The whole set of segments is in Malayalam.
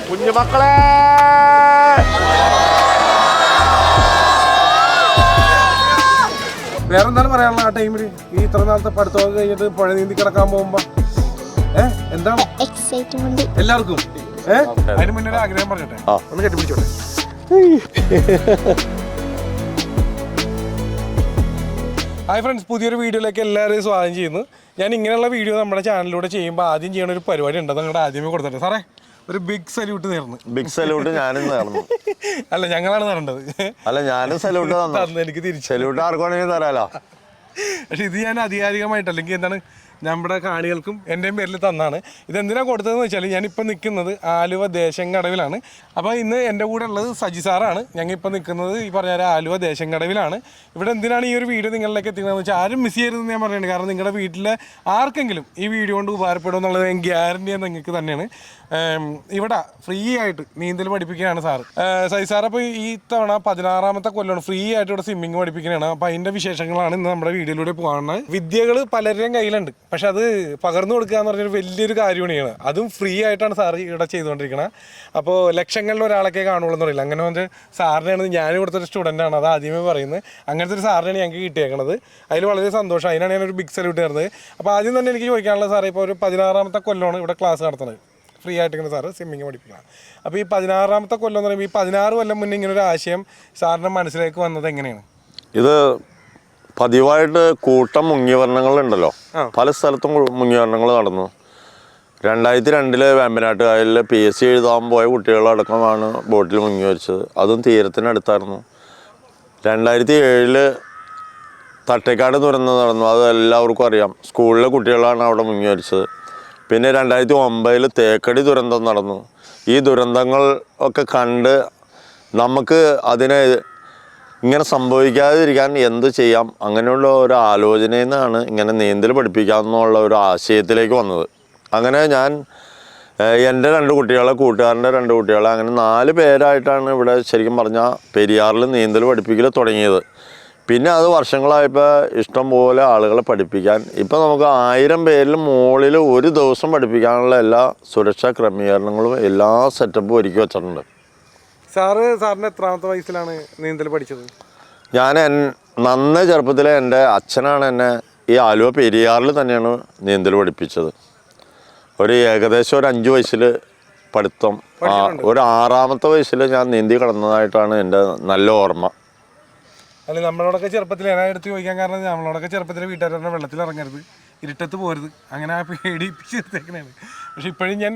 കുഞ്ഞുമക്കളെ വേറെന്താണ് പറയാനുള്ള ആ ടൈമില് ഈ ഇത്ര നാളത്തെ പഠിത്തമൊക്കെ കഴിഞ്ഞിട്ട് പുഴ നീന്തി കിടക്കാൻ പോകുമ്പോ എന്താണ് എല്ലാവർക്കും അതിന് മുന്നേ ഒരു ആഗ്രഹം പറഞ്ഞോട്ടെ, ഒന്ന് കെട്ടിപ്പിടിച്ചോട്ടെ. ഹായ് ഫ്രണ്ട്സ്, പുതിയൊരു വീഡിയോയിലേക്ക് എല്ലാവരെയും സ്വാഗതം ചെയ്യുന്നു. ഞാൻ ഇങ്ങനെയുള്ള വീഡിയോ നമ്മുടെ ചാനലിലൂടെ ചെയ്യുമ്പോൾ ആദ്യം ചെയ്യണ ഒരു പരിപാടി ഉണ്ട്, നിങ്ങളുടെ ആദ്യമേ കൊടുത്തിട്ട് സാറേ ഒരു ബിഗ് സല്യൂട്ട് നേർന്നു. ബിഗ് സല്യൂട്ട് ഞാനും നേർന്നു. അല്ല, ഞങ്ങളാണ് തരേണ്ടത്. അല്ല, ഞാനും സല്യൂട്ട് തന്നു. എനിക്ക് തിരിച്ചു സല്യൂട്ട് ആർക്കാണെങ്കിൽ തരാലോ. പക്ഷെ ഇത് ഞാൻ അധികാരികമായിട്ട്, അല്ലെങ്കിൽ എന്താണ്, നമ്മുടെ കാണികൾക്കും എൻ്റെയും പേരിൽ തന്നാണ്. ഇതെന്തിനാണ് കൊടുത്തതെന്ന് വെച്ചാൽ ഞാനിപ്പോൾ നിൽക്കുന്നത് ആലുവ ദേശങ്കടവിലാണ്. അപ്പോൾ ഇന്ന് എൻ്റെ കൂടെ ഉള്ളത് സജി സാറാണ്. ഞങ്ങൾ ഇപ്പോൾ നിൽക്കുന്നത് ഈ പറഞ്ഞ ആലുവ ദേശങ്കടവിലാണ്. ഇവിടെ എന്തിനാണ് ഈ ഒരു വീഡിയോ നിങ്ങളിലേക്ക് എത്തിക്കുന്നതെന്ന് വെച്ചാൽ ആരും മിസ് ചെയ്യരുതെന്ന് ഞാൻ പറയുന്നത്. കാരണം നിങ്ങളുടെ വീട്ടിലെ ആർക്കെങ്കിലും ഈ വീഡിയോ കൊണ്ട് ഉപകാരപ്പെടും എന്നുള്ളത് ഞാൻ ഗ്യാരണ്ടി നിങ്ങൾക്ക് തന്നെയാണ്. ഇവിടെ ഫ്രീ ആയിട്ട് നീന്തൽ പഠിപ്പിക്കുകയാണ് സാറ്. സജി സാർ അപ്പോൾ ഈ തവണ 16ാമത്തെ കൊല്ലമാണ് ഫ്രീ ആയിട്ട് ഇവിടെ സ്വിമ്മിങ് പഠിപ്പിക്കുകയാണ്. അപ്പോൾ അതിൻ്റെ വിശേഷങ്ങളാണ് ഇന്ന് നമ്മുടെ വീഡിയോയിലൂടെ പോകുന്നത്. വിദ്യകൾ പലരുടെയും കയ്യിലുണ്ട്, പക്ഷെ അത് പകർന്നു കൊടുക്കുക എന്ന് പറഞ്ഞൊരു വലിയൊരു കാര്യമാണ്. അതും ഫ്രീ ആയിട്ടാണ് സാർ ഇവിടെ ചെയ്തുകൊണ്ടിരിക്കുന്നത്. അപ്പോൾ ലക്ഷങ്ങളിൽ ഒരാളൊക്കെ കാണുള്ളൂ എന്ന് പറയില്ല, അങ്ങനെ പറഞ്ഞാൽ സാറിനെയാണ് ഞാൻ ഇവിടുത്തെ ഒരു സ്റ്റുഡൻ്റാണ്, അത് ആദ്യമേ പറയുന്നത്. അങ്ങനത്തെ ഒരു സാറിനെയാണ് ഞങ്ങൾക്ക് കിട്ടിയേക്കണത്. അതിൽ വളരെ സന്തോഷം. അതിനാണ് ഞാനൊരു ബിഗ് സല്യൂട്ട് തരുന്നത്. അപ്പോൾ ആദ്യം തന്നെ എനിക്ക് ചോദിക്കാനുള്ളത്, സാറേ ഇപ്പോൾ ഒരു 16ാമത്തെ കൊല്ലമാണ് ഇവിടെ ക്ലാസ് നടത്തുന്നത്, ഫ്രീ ആയിട്ട് ഇങ്ങനെ സാറ് സ്വിമ്മിങ് പഠിപ്പിക്കണം. അപ്പോൾ ഈ 16ാമത്തെ കൊല്ലം എന്ന് പറയുമ്പോൾ ഈ 16 കൊല്ലം മുന്നേ ഇങ്ങനൊരു ആശയം സാറിൻ്റെ മനസ്സിലേക്ക് വന്നത് എങ്ങനെയാണ്? ഇത് പതിവായിട്ട് കൂട്ടം മുങ്ങിവർണ്ണങ്ങളുണ്ടല്ലോ, പല സ്ഥലത്തും മുങ്ങിവർണ്ണങ്ങൾ നടന്നു. 2002 വേമ്പനാട്ട് കായലിൽ PSC എഴുതാൻ പോയ കുട്ടികളടക്കമാണ് ബോട്ടിൽ മുങ്ങി വരിച്ചത്. അതും തീരത്തിനടുത്തായിരുന്നു. 2007 തട്ടേക്കാട് ദുരന്തം നടന്നു, അത് എല്ലാവർക്കും അറിയാം. സ്കൂളിലെ കുട്ടികളാണ് അവിടെ മുങ്ങി വരിച്ചത്. പിന്നെ 2009 തേക്കടി ദുരന്തം നടന്നു. ഈ ദുരന്തങ്ങൾ ഒക്കെ കണ്ട് നമുക്ക് അതിനെ ഇങ്ങനെ സംഭവിക്കാതിരിക്കാൻ എന്ത് ചെയ്യാം, അങ്ങനെയുള്ള ഒരു ആലോചനയിൽ നിന്നാണ് ഇങ്ങനെ നീന്തൽ പഠിപ്പിക്കാമെന്നുള്ള ഒരു ആശയത്തിലേക്ക് വന്നത്. അങ്ങനെ ഞാൻ എൻ്റെ 2 കുട്ടികളെ, കൂട്ടുകാരൻ്റെ 2 കുട്ടികളെ, അങ്ങനെ 4 പേരായിട്ടാണ് ഇവിടെ ശരിക്കും പറഞ്ഞാൽ പെരിയാറിൽ നീന്തൽ പഠിപ്പിക്കൽ തുടങ്ങിയത്. പിന്നെ അത് വർഷങ്ങളായപ്പോൾ ഇഷ്ടം പോലെ ആളുകളെ പഠിപ്പിക്കാൻ, ഇപ്പം നമുക്ക് 1000 പേരിൽ മുകളിൽ ഒരു ദിവസം പഠിപ്പിക്കാനുള്ള എല്ലാ സുരക്ഷാ ക്രമീകരണങ്ങളും എല്ലാ സെറ്റപ്പും ഒരുക്കി വെച്ചിട്ടുണ്ട്. സാറിന് എത്രാമത്തെ വയസ്സിലാണ് നീന്തൽ പഠിച്ചത്? ഞാൻ നന്നേ ചെറുപ്പത്തിലെ എൻ്റെ അച്ഛനാണ് എന്നെ ഈ ആലുവ പെരിയാറിൽ തന്നെയാണ് നീന്തൽ പഠിപ്പിച്ചത്. ഏകദേശം ഒരു 5 വയസ്സിൽ പഠിത്തം, ഒരു 6ാമത്തെ വയസ്സിൽ ഞാൻ നീന്തി കടന്നതായിട്ടാണ് എൻ്റെ നല്ല ഓർമ്മ. അല്ല, നമ്മളോടൊക്കെ ചെറുപ്പത്തിൽ ഞാൻ എടുത്ത് ചോദിക്കാൻ കാരണം നമ്മളോടൊക്കെ ചെറുപ്പത്തിൽ വീട്ടുകാരുടെ വെള്ളത്തിൽ ഇറങ്ങരുത്, ഇരുട്ടത്ത് പോരുത്, അങ്ങനെ പേടിപ്പിച്ചെടുത്തേക്കണാണ്. പക്ഷെ ഇപ്പോഴും ഞാൻ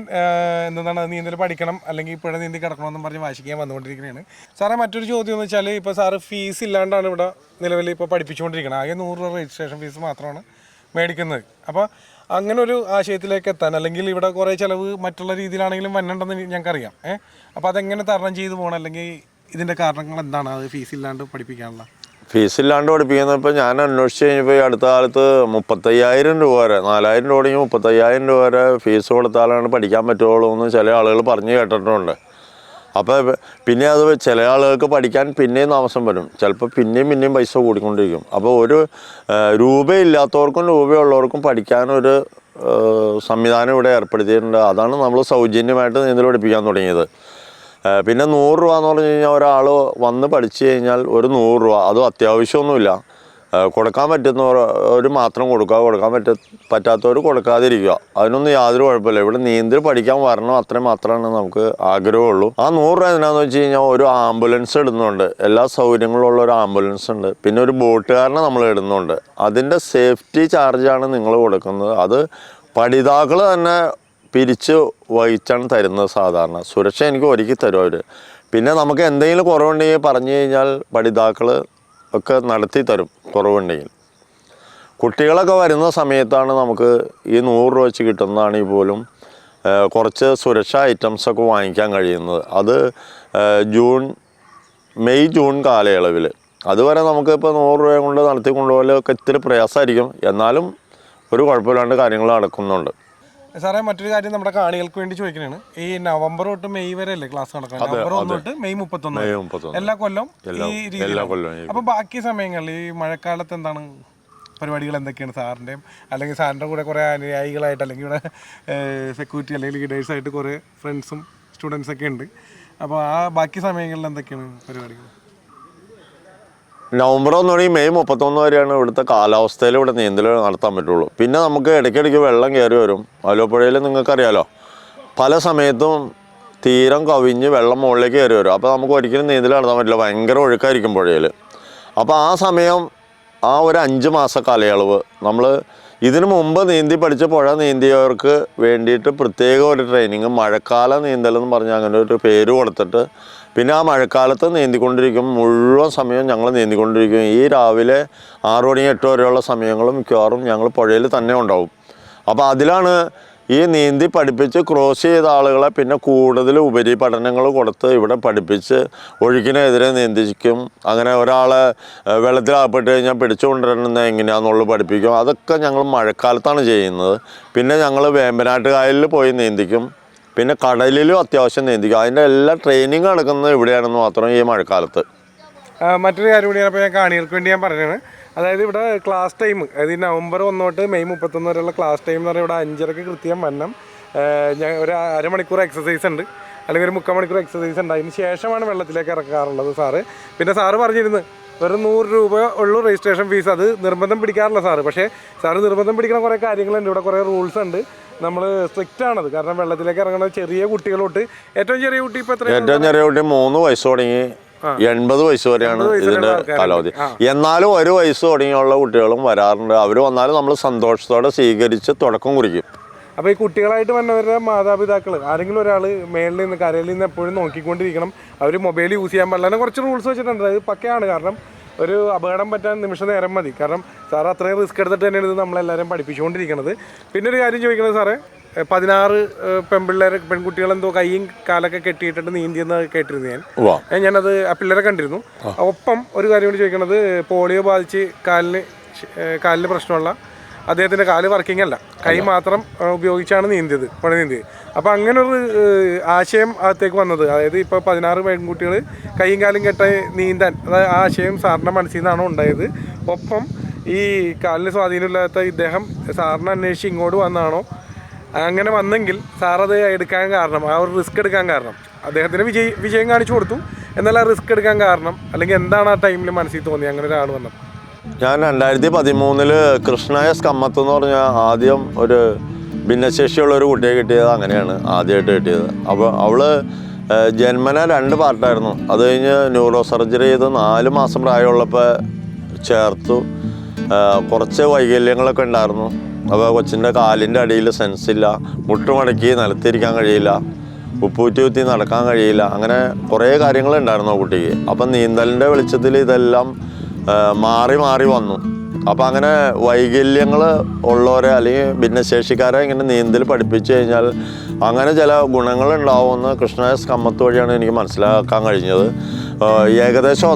എന്താണ് നീന്തൽ പഠിക്കണം, അല്ലെങ്കിൽ ഇപ്പോഴും നീന്തി കിടക്കണമെന്നും പറഞ്ഞ് വാശിക്കാൻ വന്നുകൊണ്ടിരിക്കുകയാണ്. സാറേ, മറ്റൊരു ചോദ്യം എന്ന് വെച്ചാൽ, ഇപ്പോൾ സാറ് ഫീസ് ഇല്ലാണ്ടാണ് ഇവിടെ നിലവിൽ ഇപ്പോൾ പഠിപ്പിച്ചുകൊണ്ടിരിക്കുന്നത്. ആകെ 100 രൂപ രജിസ്ട്രേഷൻ ഫീസ് മാത്രമാണ് മേടിക്കുന്നത്. അപ്പോൾ അങ്ങനെ ഒരു ആശയത്തിലേക്ക് എത്താൻ, അല്ലെങ്കിൽ ഇവിടെ കുറേ ചിലവ് മറ്റുള്ള രീതിയിലാണെങ്കിലും വന്നിട്ടുണ്ടെന്ന് ഞങ്ങൾക്കറിയാം. അപ്പോൾ അതെങ്ങനെ തരണം ചെയ്തു പോകണം, അല്ലെങ്കിൽ ഇതിൻ്റെ കാരണങ്ങൾ എന്താണ് അത് ഫീസ് ഇല്ലാണ്ട് പഠിപ്പിക്കാനുള്ള? ഫീസ് ഇല്ലാണ്ട് പഠിപ്പിക്കുന്നത് ഇപ്പോൾ ഞാൻ അന്വേഷിച്ച് കഴിഞ്ഞപ്പോൾ ഈ അടുത്ത കാലത്ത് 35,000 രൂപ വരെ, 4,000 രൂപ തുടങ്ങി 35,000 രൂപ വരെ ഫീസ് കൊടുത്താലാണ് പഠിക്കാൻ പറ്റുള്ളൂ എന്ന് ചില ആളുകൾ പറഞ്ഞു കേട്ടിട്ടുണ്ട്. അപ്പോൾ പിന്നെ അത് ചില ആളുകൾക്ക് പഠിക്കാൻ പിന്നെയും താമസം വരും, ചിലപ്പോൾ പിന്നെയും പൈസ കൂടിക്കൊണ്ടിരിക്കും. അപ്പോൾ ഒരു രൂപയില്ലാത്തവർക്കും രൂപയുള്ളവർക്കും പഠിക്കാനൊരു സംവിധാനം ഇവിടെ ഏർപ്പെടുത്തിയിട്ടുണ്ട്. അതാണ് നമ്മൾ സൗജന്യമായിട്ട് നീന്തൽ പഠിപ്പിക്കാൻ തുടങ്ങിയത്. പിന്നെ 100 രൂപ എന്ന് പറഞ്ഞു കഴിഞ്ഞാൽ ഒരാൾ വന്ന് പഠിച്ചു കഴിഞ്ഞാൽ ഒരു 100 രൂപ, അതും അത്യാവശ്യമൊന്നുമില്ല, കൊടുക്കാൻ പറ്റുന്നവർ മാത്രം കൊടുക്കാൻ പറ്റാത്തവർ കൊടുക്കാതിരിക്കുക. അതിനൊന്നും യാതൊരു കുഴപ്പമില്ല. ഇവിടെ നീന്തൽ പഠിക്കാൻ വരണം, അത്രയും മാത്രമാണ് നമുക്ക് ആഗ്രഹമുള്ളൂ. ആ 100 രൂപ എന്താണെന്ന് വെച്ച് കഴിഞ്ഞാൽ ഒരു ആംബുലൻസ് ഇടുന്നുണ്ട്, എല്ലാ സൗകര്യങ്ങളുള്ള ഒരു ആംബുലൻസ് ഉണ്ട്. പിന്നെ ഒരു ബോട്ടുകാരനെ നമ്മൾ ഇടുന്നുണ്ട്. അതിൻ്റെ സേഫ്റ്റി ചാർജാണ് നിങ്ങൾ കൊടുക്കുന്നത്. അത് പഠിതാക്കൾ തന്നെ പിരിച്ച് വഹിച്ചാണ് തരുന്നത്. സാധാരണ സുരക്ഷ എനിക്ക് ഒരുക്കി തരും അവർ. പിന്നെ നമുക്ക് എന്തെങ്കിലും കുറവുണ്ടെങ്കിൽ പറഞ്ഞു കഴിഞ്ഞാൽ പഠിതാക്കൾ ഒക്കെ നടത്തി തരും. കുറവുണ്ടെങ്കിൽ കുട്ടികളൊക്കെ വരുന്ന സമയത്താണ് നമുക്ക് ഈ 100 രൂപ വെച്ച് കിട്ടുന്നതാണെങ്കിൽ പോലും കുറച്ച് സുരക്ഷാ ഐറ്റംസൊക്കെ വാങ്ങിക്കാൻ കഴിയുന്നത്. അത് മെയ് ജൂൺ കാലയളവിൽ. അതുവരെ നമുക്ക് ഇപ്പോൾ 100 രൂപ കൊണ്ട് നടത്തി കൊണ്ടുപോകലൊക്കെ ഇത്തിരി പ്രയാസമായിരിക്കും, എന്നാലും ഒരു കുഴപ്പമില്ലാണ്ട് കാര്യങ്ങൾ നടക്കുന്നുണ്ട്. സാറേ, മറ്റൊരു കാര്യം നമ്മുടെ കാണികൾക്ക് വേണ്ടി ചോദിക്കുന്നതാണ്. ഈ നവംബർ തൊട്ട് മെയ് വരെ അല്ലേ ക്ലാസ് നടക്കുന്നത്? നവംബർ 1 തൊട്ട് മെയ് 31 എല്ലാ കൊല്ലം ഈ രീതിയിൽ. അപ്പോൾ ബാക്കി സമയങ്ങളിൽ ഈ മഴക്കാലത്ത് എന്താണ് പരിപാടികൾ, എന്തൊക്കെയാണ് സാറിൻ്റെയും അല്ലെങ്കിൽ സാറിൻ്റെ കൂടെ കുറേ അനുയായികളായിട്ട്, അല്ലെങ്കിൽ ഇവിടെ സെക്യൂരിറ്റി അല്ലെങ്കിൽ ലീഡേഴ്സായിട്ട് കുറേ ഫ്രണ്ട്സും സ്റ്റുഡൻസ് ഒക്കെ ഉണ്ട്. അപ്പോൾ ആ ബാക്കി സമയങ്ങളിൽ എന്തൊക്കെയാണ് പരിപാടികൾ? നവംബർ 1 തുടങ്ങി മെയ് 31 വരെയാണ് ഇവിടുത്തെ കാലാവസ്ഥയിൽ ഇവിടെ നീന്തൽ നടത്താൻ പറ്റുള്ളൂ. പിന്നെ നമുക്ക് ഇടയ്ക്കിടയ്ക്ക് വെള്ളം കയറി വരും. ആലുവപ്പുഴയിൽ നിങ്ങൾക്കറിയാലോ, പല സമയത്തും തീരം കവിഞ്ഞ് വെള്ളം മുകളിലേക്ക് കയറി വരും. അപ്പോൾ നമുക്ക് ഒരിക്കലും നീന്തൽ നടത്താൻ പറ്റില്ല, ഭയങ്കര ഒഴുക്കായിരിക്കും പുഴയിൽ. അപ്പോൾ ആ സമയം, ആ ഒരു 5 മാസ കാലയളവ് നമ്മൾ ഇതിനു മുമ്പ് നീന്തി പഠിച്ച പുഴ നീന്തിയവർക്ക് വേണ്ടിയിട്ട് പ്രത്യേക ഒരു ട്രെയിനിങ്, മഴക്കാല നീന്തൽ എന്ന് പറഞ്ഞാൽ അങ്ങനെ ഒരു പേര് കൊടുത്തിട്ട്, പിന്നെ ആ മഴക്കാലത്ത് നീന്തിക്കൊണ്ടിരിക്കും, മുഴുവൻ സമയം ഞങ്ങൾ നീന്തിക്കൊണ്ടിരിക്കും. ഈ രാവിലെ 6 മണി 8 വരെയുള്ള സമയങ്ങളും മിക്കവാറും ഞങ്ങൾ പുഴയിൽ തന്നെ ഉണ്ടാവും. അപ്പോൾ അതിലാണ് ഈ നീന്തി പഠിപ്പിച്ച് ക്രോസ് ചെയ്ത ആളുകളെ പിന്നെ കൂടുതൽ ഉപരിപഠനങ്ങൾ കൊടുത്ത് ഇവിടെ പഠിപ്പിച്ച് ഒഴുക്കിനെതിരെ നീന്തിക്കും. അങ്ങനെ ഒരാളെ വെള്ളത്തിലാകപ്പെട്ട് കഴിഞ്ഞാൽ പിടിച്ചുകൊണ്ടിരുന്നത് എങ്ങനെയാണെന്നുള്ളത് പഠിപ്പിക്കും. അതൊക്കെ ഞങ്ങൾ മഴക്കാലത്താണ് ചെയ്യുന്നത്. പിന്നെ ഞങ്ങൾ വേമ്പനാട്ട് കായലിൽ പോയി നീന്തിക്കും, പിന്നെ കടലിലും അത്യാവശ്യം നീന്തിക്കും. അതിൻ്റെ എല്ലാ ട്രെയിനിങ് നടക്കുന്നത് ഇവിടെയാണെന്ന് മാത്രം ഈ മഴക്കാലത്ത്. മറ്റൊരു കാര്യം കൂടിയാണ് ഇപ്പോൾ ഞാൻ കാണികൾക്ക് വേണ്ടി ഞാൻ പറഞ്ഞത്. അതായത് ഇവിടെ ക്ലാസ് ടൈം, അതായത് നവംബർ 1 തൊട്ട് മെയ് 31 വരെയുള്ള ക്ലാസ് ടൈം എന്ന് പറഞ്ഞാൽ ഇവിടെ 5:30 കൃത്യം വരണം. ഞാൻ ഒരു അരമണിക്കൂർ എക്സസൈസ് ഉണ്ട്, അല്ലെങ്കിൽ ഒരു 3/4 മണിക്കൂർ എക്സസൈസ് ഉണ്ട്. അതിന് ശേഷമാണ് വെള്ളത്തിലേക്ക് ഇറക്കാറുള്ളത് സാറ്. പിന്നെ സാറ് പറഞ്ഞിരുന്നു വെറും 100 രൂപ ഉള്ളൂ രജിസ്ട്രേഷൻ ഫീസ്. അത് നിർബന്ധം പിടിക്കാറില്ല സാറ്. പക്ഷേ സാറ് നിർബന്ധം പിടിക്കുന്ന കുറേ കാര്യങ്ങളുണ്ട്, ഇവിടെ കുറേ റൂൾസ് ഉണ്ട്. നമ്മൾ സ്ട്രിക്റ്റ് ആണത്. കാരണം വെള്ളത്തിലേക്ക് ഇറങ്ങുന്നത് ചെറിയ കുട്ടികളോട്ട്, ഏറ്റവും ചെറിയ കുട്ടി ഇപ്പോൾ ഏറ്റവും ചെറിയ കുട്ടി 3 വയസ്സ് തുടങ്ങി 80 വയസ്സ് വരെയാണ് ഇതിൻ്റെ കാലാവധി. എന്നാലും 1 വയസ്സ് തുടങ്ങിയുള്ള കുട്ടികളും വരാറുണ്ട്. അവർ വന്നാലും നമ്മൾ സന്തോഷത്തോടെ സ്വീകരിച്ച് തുടക്കം കുറിക്കും. അപ്പോൾ ഈ കുട്ടികളായിട്ട് വന്നവരുടെ മാതാപിതാക്കൾ ആരെങ്കിലും ഒരാൾ മേളിൽ നിന്ന് കരയിൽ നിന്ന് എപ്പോഴും നോക്കിക്കൊണ്ടിരിക്കണം. അവർ മൊബൈൽ യൂസ് ചെയ്യാൻ പാടില്ല. അങ്ങനെ കുറച്ച് റൂൾസ് വെച്ചിട്ടുണ്ട്. അത് പക്കയാണ്. കാരണം ഒരു അപകടം പറ്റാൻ നിമിഷ നേരം മതി. കാരണം സാർ അത്രയും റിസ്ക് എടുത്തിട്ട് തന്നെയാണ് ഇത് നമ്മളെല്ലാവരും പഠിപ്പിച്ചുകൊണ്ടിരിക്കുന്നത്. പിന്നെ ഒരു കാര്യം ചോദിക്കുന്നത് സാറേ, 16 പെൺകുട്ടികളെന്തോ കൈയും കാലൊക്കെ കെട്ടിയിട്ടിട്ട് നീന്തിയെന്ന് കേട്ടിരുന്നു ഞാനത് ആ പിള്ളേരെ കണ്ടിരുന്നു. ഒപ്പം ഒരു കാര്യം കൂടി ചോദിക്കുന്നത്, പോളിയോ ബാധിച്ച് കാലിന് പ്രശ്നമുള്ള അദ്ദേഹത്തിൻ്റെ കാല് വർക്കിംഗ് അല്ല, കൈ മാത്രം ഉപയോഗിച്ചാണ് പുഴ നീന്തിയത്. അപ്പോൾ അങ്ങനെ ഒരു ആശയം അകത്തേക്ക് വന്നത്, അതായത് ഇപ്പോൾ 16 പെൺകുട്ടികൾ കൈയും കാലും കെട്ടായി നീന്താൻ, അതായത് ആ ആശയം സാറിൻ്റെ മനസ്സിൽ നിന്നാണോ ഉണ്ടായത്? ഒപ്പം ഈ കാലിന് സ്വാധീനമില്ലാത്ത ഇദ്ദേഹം സാറിനെ അന്വേഷിച്ച് ഇങ്ങോട്ട് വന്നാണോ? അങ്ങനെ വന്നെങ്കിൽ സാറത് എടുക്കാൻ കാരണം, ആ ഒരു റിസ്ക് എടുക്കാൻ കാരണം, അദ്ദേഹത്തിന് വിജയം കാണിച്ചു കൊടുത്തു, എന്നാൽ ആ റിസ്ക് എടുക്കാൻ കാരണം, അല്ലെങ്കിൽ എന്താണ് ആ ടൈമിൽ മനസ്സിൽ തോന്നി അങ്ങനെ ഒരാൾ വന്നത്? ഞാൻ 2013 കൃഷ്ണ എസ് കമ്മത്ത് എന്ന് പറഞ്ഞാൽ ആദ്യം ഒരു ഭിന്നശേഷിയുള്ള ഒരു കുട്ടിയെ കിട്ടിയത് അങ്ങനെയാണ് ആദ്യമായിട്ട് കിട്ടിയത്. അപ്പോൾ അവള് ജന്മന 2 പാർട്ടായിരുന്നു. അത് കഴിഞ്ഞ് ന്യൂറോ സർജറി ചെയ്ത് 4 മാസം പ്രായമുള്ളപ്പോൾ ചേർത്തു. കുറച്ച് വൈകല്യങ്ങളൊക്കെ ഉണ്ടായിരുന്നു. അപ്പോൾ കൊച്ചിൻ്റെ കാലിൻ്റെ അടിയിൽ സെൻസില്ല, മുട്ടുമടക്കി നിലത്തിരിക്കാൻ കഴിയില്ല, ഉപ്പൂറ്റി കുത്തി നടക്കാൻ കഴിയില്ല, അങ്ങനെ കുറേ കാര്യങ്ങളുണ്ടായിരുന്നു ആ കുട്ടിക്ക്. അപ്പം നീന്തലിൻ്റെ വെളിച്ചത്തിൽ ഇതെല്ലാം മാറി മാറി വന്നു. അപ്പം അങ്ങനെ വൈകല്യങ്ങൾ ഉള്ളവരെ അല്ലെങ്കിൽ ഭിന്നശേഷിക്കാരെ ഇങ്ങനെ നീന്തൽ പഠിപ്പിച്ചു കഴിഞ്ഞാൽ അങ്ങനെ ചില ഗുണങ്ങളുണ്ടാവുമെന്ന് കൃഷ്ണ എസ് കമ്മത്ത് വഴിയാണ് എനിക്ക് മനസ്സിലാക്കാൻ കഴിഞ്ഞത്. ഏകദേശം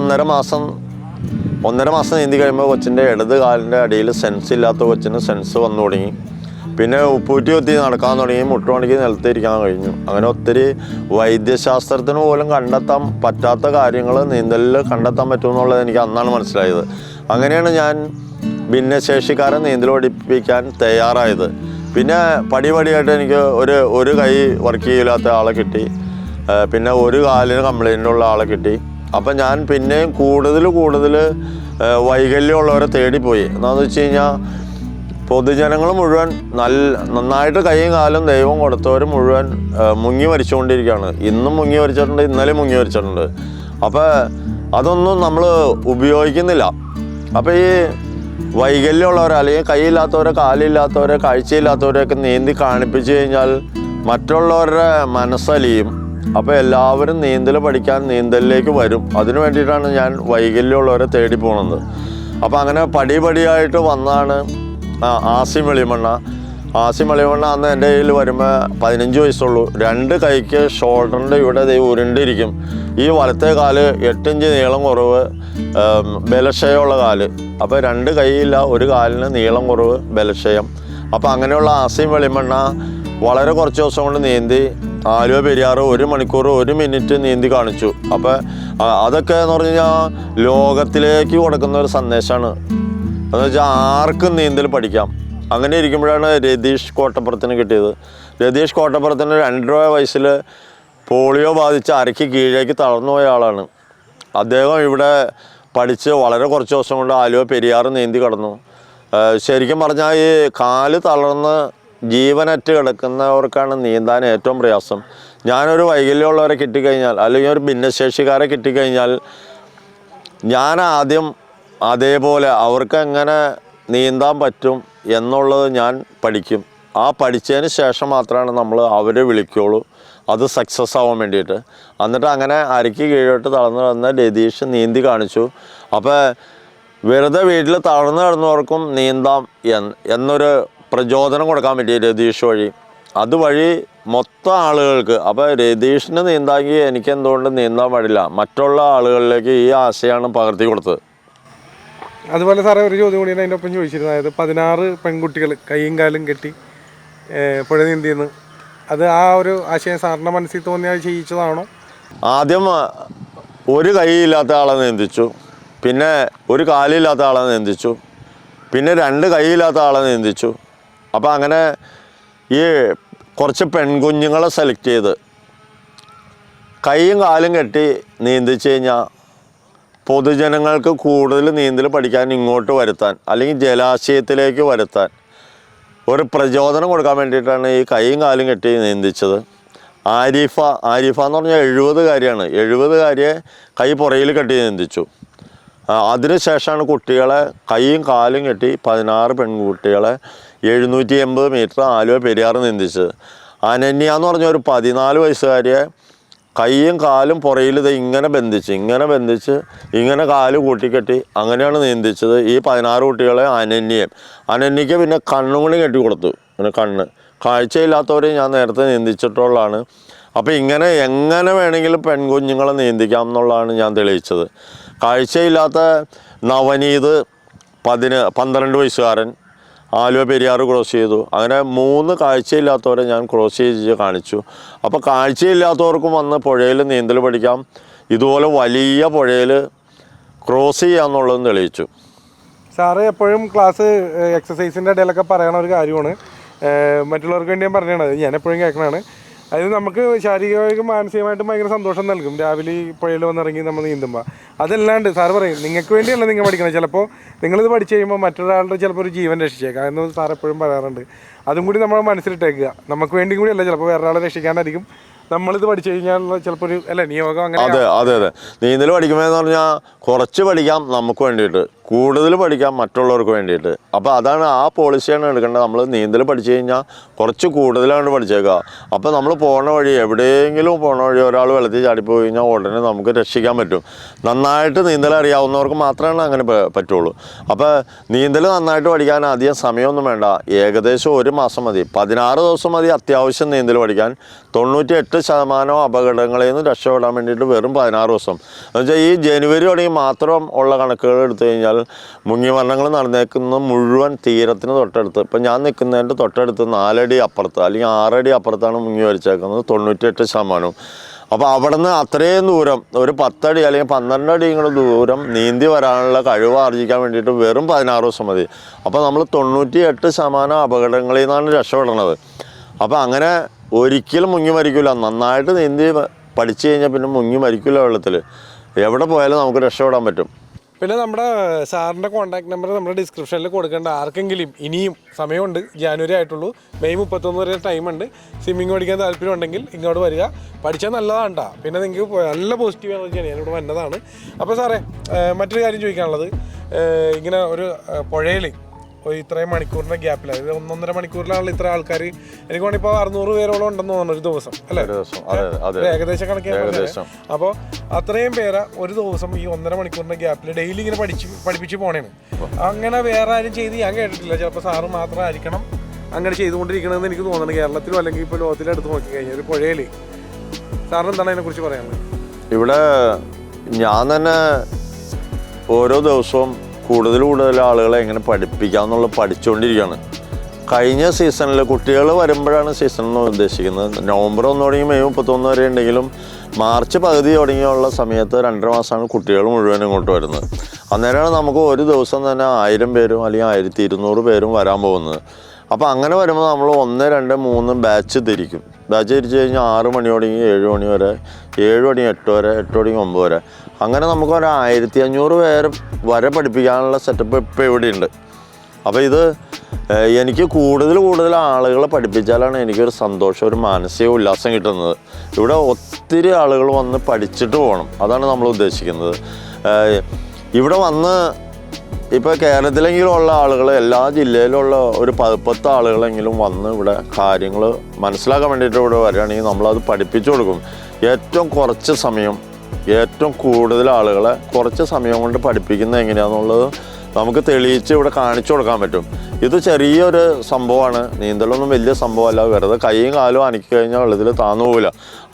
1.5 മാസം നീന്തി കഴിയുമ്പോൾ കൊച്ചിൻ്റെ ഇടത് കാലിൻ്റെ അടിയിൽ സെൻസ് ഇല്ലാത്ത കൊച്ചിന് സെൻസ് വന്നു തുടങ്ങി. പിന്നെ ഉപ്പൂറ്റി കുത്തി നടക്കാൻ തുടങ്ങി, മുട്ടുമണിക്ക് നിലത്തിരിക്കാൻ കഴിഞ്ഞു. അങ്ങനെ ഒത്തിരി വൈദ്യശാസ്ത്രത്തിന് പോലും കണ്ടെത്താൻ പറ്റാത്ത കാര്യങ്ങൾ നീന്തലിൽ കണ്ടെത്താൻ പറ്റുമെന്നുള്ളത് എനിക്ക് അന്നാണ് മനസ്സിലായത്. അങ്ങനെയാണ് ഞാൻ ഭിന്നശേഷിക്കാരെ നീന്തൽ പഠിപ്പിക്കാൻ തയ്യാറായത്. പിന്നെ പടിപടിയായിട്ട് എനിക്ക് ഒരു കൈ വർക്ക് ചെയ്യില്ലാത്ത ആളെ കിട്ടി, പിന്നെ ഒരു കാലിന് കംപ്ലൈൻ്റുള്ള ആളെ കിട്ടി. അപ്പം ഞാൻ പിന്നെയും കൂടുതൽ വൈകല്യമുള്ളവരെ തേടിപ്പോയി. എന്താണെന്ന് വെച്ച് കഴിഞ്ഞാൽ പൊതുജനങ്ങൾ മുഴുവൻ നന്നായിട്ട് കൈയും കാലും ദൈവം കൊടുത്തവർ മുഴുവൻ മുങ്ങി മരിച്ചുകൊണ്ടിരിക്കുകയാണ്. ഇന്നും മുങ്ങി മരിച്ചിട്ടുണ്ട്, ഇന്നലെ മുങ്ങി മരിച്ചിട്ടുണ്ട്. അപ്പോൾ അതൊന്നും നമ്മൾ ഉപയോഗിക്കുന്നില്ല. അപ്പോൾ ഈ വൈകല്യമുള്ളവരെ അല്ലെങ്കിൽ കൈയില്ലാത്തവരെ, കാലില്ലാത്തവരെ, കാഴ്ചയില്ലാത്തവരെയൊക്കെ നീന്തി കാണിപ്പിച്ചു കഴിഞ്ഞാൽ മറ്റുള്ളവരുടെ മനസ്സലിയും. അപ്പോൾ എല്ലാവരും നീന്തൽ പഠിക്കാൻ നീന്തലിലേക്ക് വരും. അതിനു വേണ്ടിയിട്ടാണ് ഞാൻ വൈകല്യമുള്ളവരെ തേടി പോകുന്നത്. അപ്പോൾ അങ്ങനെ പടിപടിയായിട്ട് വന്നാണ് ആസിം വെളിമണ്ണ അന്ന് എൻ്റെ കയ്യിൽ വരുമ്പോൾ 15 വയസ്സുള്ളൂ. 2 കൈക്ക് ഷോൾഡറിൻ്റെ ഇവിടെ ഉരുണ്ടിരിക്കും. ഈ വലത്തെ കാല് 8 ഇഞ്ച് നീളം കുറവ്, ബലക്ഷയമുള്ള കാല്. അപ്പോൾ 2 കൈയില്ല, ഒരു കാലിന് നീളം കുറവ്, ബലക്ഷയം. അപ്പോൾ അങ്ങനെയുള്ള ആസിം വെളിമണ്ണ വളരെ കുറച്ച് ദിവസം കൊണ്ട് നീന്തി ആലുവ പെരിയാറ് 1 മണിക്കൂർ 1 മിനിറ്റ് നീന്തി കാണിച്ചു. അപ്പോൾ അതൊക്കെ എന്ന് പറഞ്ഞു കഴിഞ്ഞാൽ ലോകത്തിലേക്ക് കൊടുക്കുന്ന ഒരു സന്ദേശമാണ്. എന്ന് വെച്ചാൽ ആർക്കും നീന്തൽ പഠിക്കാം. അങ്ങനെ ഇരിക്കുമ്പോഴാണ് രതീഷ് കോട്ടപ്പുറത്തിന് കിട്ടിയത്. രതീഷ് കോട്ടപ്പുറത്തിന് 2 വയസ്സിൽ പോളിയോ ബാധിച്ച് അരയ്ക്ക് കീഴേക്ക് തളർന്നു പോയ ആളാണ്. അദ്ദേഹം ഇവിടെ പഠിച്ച് വളരെ കുറച്ച് ദിവസം കൊണ്ട് ആലുവ പെരിയാർ നീന്തി കടന്നു. ശരിക്കും പറഞ്ഞാൽ ഈ കാല് തളർന്ന് ജീവനറ്റ് കിടക്കുന്നവർക്കാണ് നീന്താൻ ഏറ്റവും പ്രയാസം. ഞാനൊരു വൈകല്യമുള്ളവരെ കിട്ടിക്കഴിഞ്ഞാൽ അല്ലെങ്കിൽ ഒരു ഭിന്നശേഷിക്കാരെ കിട്ടിക്കഴിഞ്ഞാൽ ഞാൻ ആദ്യം അതേപോലെ അവർക്ക് എങ്ങനെ നീന്താൻ പറ്റും എന്നുള്ളത് ഞാൻ പഠിക്കും. ആ പഠിച്ചതിന് ശേഷം മാത്രമാണ് നമ്മൾ അവരെ വിളിക്കുകയുള്ളൂ, അത് സക്സസ് ആവാൻ വേണ്ടിയിട്ട്. എന്നിട്ട് അങ്ങനെ അരയ്ക്ക് കീഴോട്ട് തളർന്ന് കിടന്ന രതീഷ് നീന്തി കാണിച്ചു. അപ്പോൾ വെറുതെ വീട്ടിൽ തളർന്ന് കിടന്നവർക്കും നീന്താം എന്നൊരു പ്രചോദനം കൊടുക്കാൻ പറ്റി രതീഷ് വഴി. അതുവഴി മൊത്തം ആളുകൾക്ക്, അപ്പോൾ രതീഷിന് നീന്താമെങ്കിൽ എനിക്ക് എന്തുകൊണ്ട് നീന്താൻ പാടില്ല, മറ്റുള്ള ആളുകളിലേക്ക് ഈ ആശയമാണ് പകർത്തി കൊടുത്തത്. അതുപോലെ സാറേ ഒരു ചോദ്യം കൂടി അതിൻ്റെ ഒപ്പം ചോദിച്ചിരുന്നു. അതായത് 16 പെൺകുട്ടികൾ കൈയും കാലും കെട്ടി പുഴ നീന്തിയെന്ന്, അത് ആ ഒരു ആശയം സാറിൻ്റെ മനസ്സിൽ തോന്നിയാൽ ചെയ്യിച്ചതാണോ? ആദ്യം ഒരു കൈയില്ലാത്ത ആളെ നീന്തിച്ചു, പിന്നെ ഒരു കാലില്ലാത്ത ആളെ നീന്തിച്ചു, പിന്നെ 2 കൈയില്ലാത്ത ആളെ നീന്തിച്ചു. അപ്പോൾ അങ്ങനെ ഈ കുറച്ച് പെൺകുഞ്ഞുങ്ങളെ സെലക്ട് ചെയ്ത് കൈയും കാലും കെട്ടി നീന്തിച്ച് കഴിഞ്ഞാൽ പൊതുജനങ്ങൾക്ക് കൂടുതൽ നീന്തൽ പഠിക്കാൻ ഇങ്ങോട്ട് വരുത്താൻ അല്ലെങ്കിൽ ജലാശയത്തിലേക്ക് വരുത്താൻ ഒരു പ്രചോദനം കൊടുക്കാൻ വേണ്ടിയിട്ടാണ് ഈ കൈയും കാലും കെട്ടി നീന്തിച്ചത്. ആരിഫ എന്ന് പറഞ്ഞാൽ 70കാരിയാണ്. 70കാരിയെ കൈ പുറയിൽ കെട്ടി നീന്തിച്ചു. അതിനുശേഷമാണ് കുട്ടികളെ കൈയും കാലും കെട്ടി 16 പെൺകുട്ടികളെ 780 മീറ്റർ ആലുവ പെരിയാർ നീന്തിച്ചത്. അനന്യ എന്ന് പറഞ്ഞ ഒരു 14 വയസ്സുകാരിയെ കൈയും കാലും പുറയിൽ ഇങ്ങനെ ബന്ധിച്ച് ഇങ്ങനെ കാല് കൂട്ടിക്കെട്ടി അങ്ങനെയാണ് നീന്തിച്ചത്. ഈ 16 കുട്ടികളെ അനന്യയ്ക്ക് പിന്നെ കണ്ണും കൂടി കെട്ടി കൊടുത്തു. പിന്നെ കണ്ണ് കാഴ്ചയില്ലാത്തവരെ ഞാൻ നേരത്തെ നീന്തിച്ചിട്ടുള്ളതാണ്. അപ്പോൾ ഇങ്ങനെ എങ്ങനെ വേണമെങ്കിലും പെൺകുഞ്ഞുങ്ങളെ നീന്തിക്കാം എന്നുള്ളതാണ് ഞാൻ തെളിയിച്ചത്. കാഴ്ചയില്ലാത്ത നവനീത് 12 വയസ്സുകാരൻ ആലുവ പെരിയാർ ക്രോസ് ചെയ്തു. അങ്ങനെ 3 കാഴ്ചയില്ലാത്തവരെ ഞാൻ ക്രോസ് ചെയ്ത് കാണിച്ചു. അപ്പോൾ കാഴ്ചയില്ലാത്തവർക്കും വന്ന് പുഴയിൽ നീന്തൽ പഠിക്കാം, ഇതുപോലെ വലിയ പുഴയിൽ ക്രോസ് ചെയ്യാമെന്നുള്ളതും തെളിയിച്ചു. സാറ് എപ്പോഴും ക്ലാസ് എക്സസൈസിൻ്റെ ഇടയിലൊക്കെ പറയണ ഒരു കാര്യമാണ്, മറ്റുള്ളവർക്ക് വേണ്ടി ഞാൻ പറഞ്ഞത് ഞാൻ എപ്പോഴും കേൾക്കണതാണ്. അതായത് നമുക്ക് ശാരീരികമായിട്ടും മാനസികമായിട്ടും ഭയങ്കര സന്തോഷം നൽകും രാവിലെ ഈ പുഴയിൽ വന്നിറങ്ങി നമ്മൾ നീന്തുമ്പോൾ. അതല്ലാണ്ട് സാറ് പറയും നിങ്ങൾക്ക് വേണ്ടിയല്ല നിങ്ങൾ പഠിക്കണം, ചിലപ്പോൾ നിങ്ങളിത് പഠിച്ചു കഴിയുമ്പോൾ മറ്റൊരാളുടെ ചിലപ്പോൾ ഒരു ജീവൻ രക്ഷിച്ചേക്കാം എന്ന് സാർ എപ്പോഴും പറയാറുണ്ട്. അതും കൂടി നമ്മൾ മനസ്സിലിട്ടേക്കുക. നമുക്ക് വേണ്ടി കൂടി അല്ല, ചിലപ്പോൾ വേറൊരാളെ രക്ഷിക്കാനായിരിക്കും നമ്മളിത് പഠിച്ചു കഴിഞ്ഞാൽ ചിലപ്പോൾ ഒരു അല്ല നിയോഗം അങ്ങനെ. അതെ നീന്തൽ പഠിക്കുമ്പോഴെന്ന് പറഞ്ഞാൽ കുറച്ച് പഠിക്കാം നമുക്ക് വേണ്ടിയിട്ട്, കൂടുതൽ പഠിക്കാം മറ്റുള്ളവർക്ക് വേണ്ടിയിട്ട്. അപ്പോൾ അതാണ് ആ പോളിസിയാണ് എടുക്കേണ്ടത്. നമ്മൾ നീന്തൽ പഠിച്ചു കഴിഞ്ഞാൽ കുറച്ച് കൂടുതലാണ് പഠിച്ചേക്കുക. അപ്പോൾ നമ്മൾ പോണ വഴി എവിടെയെങ്കിലും പോണ വഴി ഒരാൾ വെള്ളത്തിൽ ചാടിപ്പോയി കഴിഞ്ഞാൽ ഉടനെ നമുക്ക് രക്ഷിക്കാൻ പറ്റും. നന്നായിട്ട് നീന്തൽ അറിയാവുന്നവർക്ക് മാത്രമാണ് അങ്ങനെ പറ്റുള്ളൂ. അപ്പോൾ നീന്തൽ നന്നായിട്ട് പഠിക്കാൻ അധികം സമയമൊന്നും വേണ്ട, ഏകദേശം 1 മാസം മതി, 16 ദിവസം മതി അത്യാവശ്യം നീന്തൽ പഠിക്കാൻ. 98% അപകടങ്ങളിൽ നിന്ന് രക്ഷപ്പെടാൻ വേണ്ടിയിട്ട് വെറും 16 ദിവസം. എന്നുവെച്ചാൽ ഈ ജനുവരി തുടങ്ങി മാത്രം ഉള്ള കണക്കുകൾ എടുത്തു കഴിഞ്ഞാൽ മുങ്ങിമരണങ്ങൾ നടന്നേക്കുന്ന മുഴുവൻ തീരത്തിന് തൊട്ടടുത്ത്, ഇപ്പം ഞാൻ നിൽക്കുന്നതിൻ്റെ തൊട്ടടുത്ത് 4 അടി അപ്പുറത്ത് അല്ലെങ്കിൽ 6 അടി അപ്പുറത്താണ് മുങ്ങി വരച്ചേക്കുന്നത് 98%. അപ്പോൾ അവിടെ നിന്ന് അത്രയും ദൂരം ഒരു 10 അടി അല്ലെങ്കിൽ 12 അടി ദൂരം നീന്തി വരാനുള്ള കഴിവ് ആർജിക്കാൻ വേണ്ടിയിട്ട് വെറും 16 ദിവസം മതി. അപ്പോൾ നമ്മൾ 98% അപകടങ്ങളിൽ നിന്നാണ് രക്ഷപ്പെടണത്. അപ്പോൾ അങ്ങനെ ഒരിക്കലും മുങ്ങി മരിക്കില്ല. നന്നായിട്ട് നീന്തി പഠിച്ചു കഴിഞ്ഞാൽ പിന്നെ മുങ്ങി മരിക്കില്ല വെള്ളത്തിൽ. എവിടെ പോയാലും നമുക്ക് രക്ഷപ്പെടാൻ പറ്റും. പിന്നെ നമ്മുടെ സാറിൻ്റെ കോൺടാക്ട് നമ്പർ നമ്മുടെ ഡിസ്ക്രിപ്ഷനിൽ കൊടുക്കേണ്ട. ആർക്കെങ്കിലും ഇനിയും സമയമുണ്ട്, ജാനുവരി ആയിട്ടുള്ളൂ, മെയ് 31 വരെ ടൈമുണ്ട്, സ്വിമ്മിങ് പഠിക്കാൻ താല്പര്യം ഉണ്ടെങ്കിൽ ഇങ്ങോട്ട് വരിക, പഠിച്ചാൽ നല്ലതാണ് കേട്ടോ. പിന്നെ നിങ്ങൾക്ക് നല്ല പോസിറ്റീവ് എനർജിയാണ്, ഞാനിവിടെ വന്നതാണ്. അപ്പോൾ സാറേ മറ്റൊരു കാര്യം ചോദിക്കാനുള്ളത്, ഇങ്ങനെ ഒരു പുഴയിൽ ഇത്രയും മണിക്കൂറിൻ്റെ ഗ്യാപ്പിൽ, അതായത് 1.5 മണിക്കൂറിലാണല്ലോ ഇത്ര ആൾക്കാർ, എനിക്ക് വേണമെങ്കിൽ ഇപ്പോൾ 600 പേരോളം ഉണ്ടെന്ന് തോന്നുന്നു ഒരു ദിവസം അല്ലേ, ഏകദേശം കണക്കാണ്. അപ്പോൾ അത്രയും പേരെ ഒരു ദിവസം ഈ 1.5 മണിക്കൂറിൻ്റെ ഗ്യാപ്പിൽ ഡെയിലി ഇങ്ങനെ പഠിപ്പിച്ച് പോണേണ്. അങ്ങനെ വേറെ ആരും ചെയ്ത് ഞാൻ കേട്ടിട്ടില്ല. ചിലപ്പോൾ സാറ് മാത്രമായിരിക്കണം അങ്ങനെ ചെയ്തുകൊണ്ടിരിക്കണമെന്ന് എനിക്ക് തോന്നുന്നു, കേരളത്തിലോ അല്ലെങ്കിൽ ഇപ്പോൾ ലോകത്തിലും എടുത്ത് നോക്കിക്കഴിഞ്ഞാൽ ഒരു പുഴയിൽ. സാറിന് എന്താണ് അതിനെക്കുറിച്ച് പറയാനുള്ളത്? ഇവിടെ ഞാൻ തന്നെ ഓരോ ദിവസവും കൂടുതൽ ആളുകളെ എങ്ങനെ പഠിപ്പിക്കാമെന്നുള്ളത് പഠിച്ചുകൊണ്ടിരിക്കുകയാണ്. കഴിഞ്ഞ സീസണിൽ കുട്ടികൾ വരുമ്പോഴാണ് സീസൺ എന്ന് ഉദ്ദേശിക്കുന്നത്. നവംബർ 1 തുടങ്ങി മെയ് 31 വരെ ഉണ്ടെങ്കിലും മാർച്ച് പകുതി തുടങ്ങിയുള്ള സമയത്ത് 2.5 മാസമാണ് കുട്ടികൾ മുഴുവനും ഇങ്ങോട്ട് വരുന്നത്. അന്നേരമാണ് നമുക്ക് ഒരു ദിവസം തന്നെ 1000 പേരും അല്ലെങ്കിൽ 1200 പേരും വരാൻ പോകുന്നത്. അപ്പോൾ അങ്ങനെ വരുമ്പോൾ നമ്മൾ 1, 2, 3 ബാച്ച് തിരിക്കും. ബാച്ച് തിരിച്ച് കഴിഞ്ഞാൽ 6 മണി തുടങ്ങി 7 മണി വരെ, 7 മണി 8 വരെ, 8 തുടങ്ങി 9 വരെ. അങ്ങനെ നമുക്ക് ഒരു 1500 പേര് വരെ പഠിപ്പിക്കാനുള്ള സെറ്റപ്പ് ഇപ്പോൾ ഇവിടെയുണ്ട്. അപ്പോൾ ഇത് എനിക്ക് കൂടുതൽ ആളുകളെ പഠിപ്പിച്ചാലാണ് എനിക്കൊരു സന്തോഷം, ഒരു മാനസിക ഉല്ലാസം കിട്ടുന്നത്. ഇവിടെ ഒത്തിരി ആളുകൾ വന്ന് പഠിച്ചിട്ട് പോകണം, അതാണ് നമ്മൾ ഉദ്ദേശിക്കുന്നത്. ഇവിടെ വന്ന് ഇപ്പോൾ കേരളത്തിലെങ്കിലും ഉള്ള ആളുകൾ, എല്ലാ ജില്ലയിലുള്ള ഒരു 10 ആളുകളെങ്കിലും വന്ന് ഇവിടെ കാര്യങ്ങൾ മനസ്സിലാക്കാൻ വേണ്ടിയിട്ട് ഇവിടെ വരികയാണെങ്കിൽ നമ്മളത് പഠിപ്പിച്ചു കൊടുക്കും. ഏറ്റവും കുറച്ച് സമയം, ഏറ്റവും കൂടുതൽ ആളുകളെ കുറച്ച് സമയം കൊണ്ട് പഠിപ്പിക്കുന്നത് എങ്ങനെയാണെന്നുള്ളത് നമുക്ക് തെളിയിച്ച് ഇവിടെ കാണിച്ചു കൊടുക്കാൻ പറ്റും. ഇത് ചെറിയൊരു സംഭവമാണ്, നീന്തലൊന്നും വലിയ സംഭവമല്ല. വെറുതെ കൈയും കാലും അനക്കി കഴിഞ്ഞാൽ വെള്ളത്തിൽ താന്നു പോകില്ല.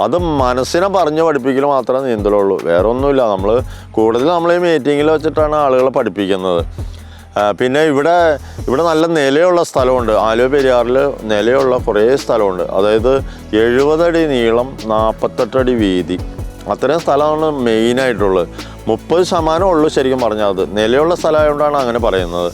അത് മനസ്സിനെ പറഞ്ഞ് പഠിപ്പിക്കൽ മാത്രമേ നീന്തലുള്ളൂ, വേറെ ഒന്നുമില്ല. നമ്മൾ ഈ മീറ്റിങ്ങിൽ വെച്ചിട്ടാണ് ആളുകളെ പഠിപ്പിക്കുന്നത്. പിന്നെ ഇവിടെ നല്ല നിലയുള്ള സ്ഥലമുണ്ട്. ആലുവ പെരിയാറിൽ നിലയുള്ള കുറേ സ്ഥലമുണ്ട്. അതായത് 70 അടി നീളം, 48 അടി വീതി, അത്രയും സ്ഥലമാണ് മെയിനായിട്ടുള്ളത്. 30% ഉള്ളൂ ശരിക്കും പറഞ്ഞാൽ. അത് നിലയുള്ള സ്ഥലമായതുകൊണ്ടാണ് അങ്ങനെ പറയുന്നത്.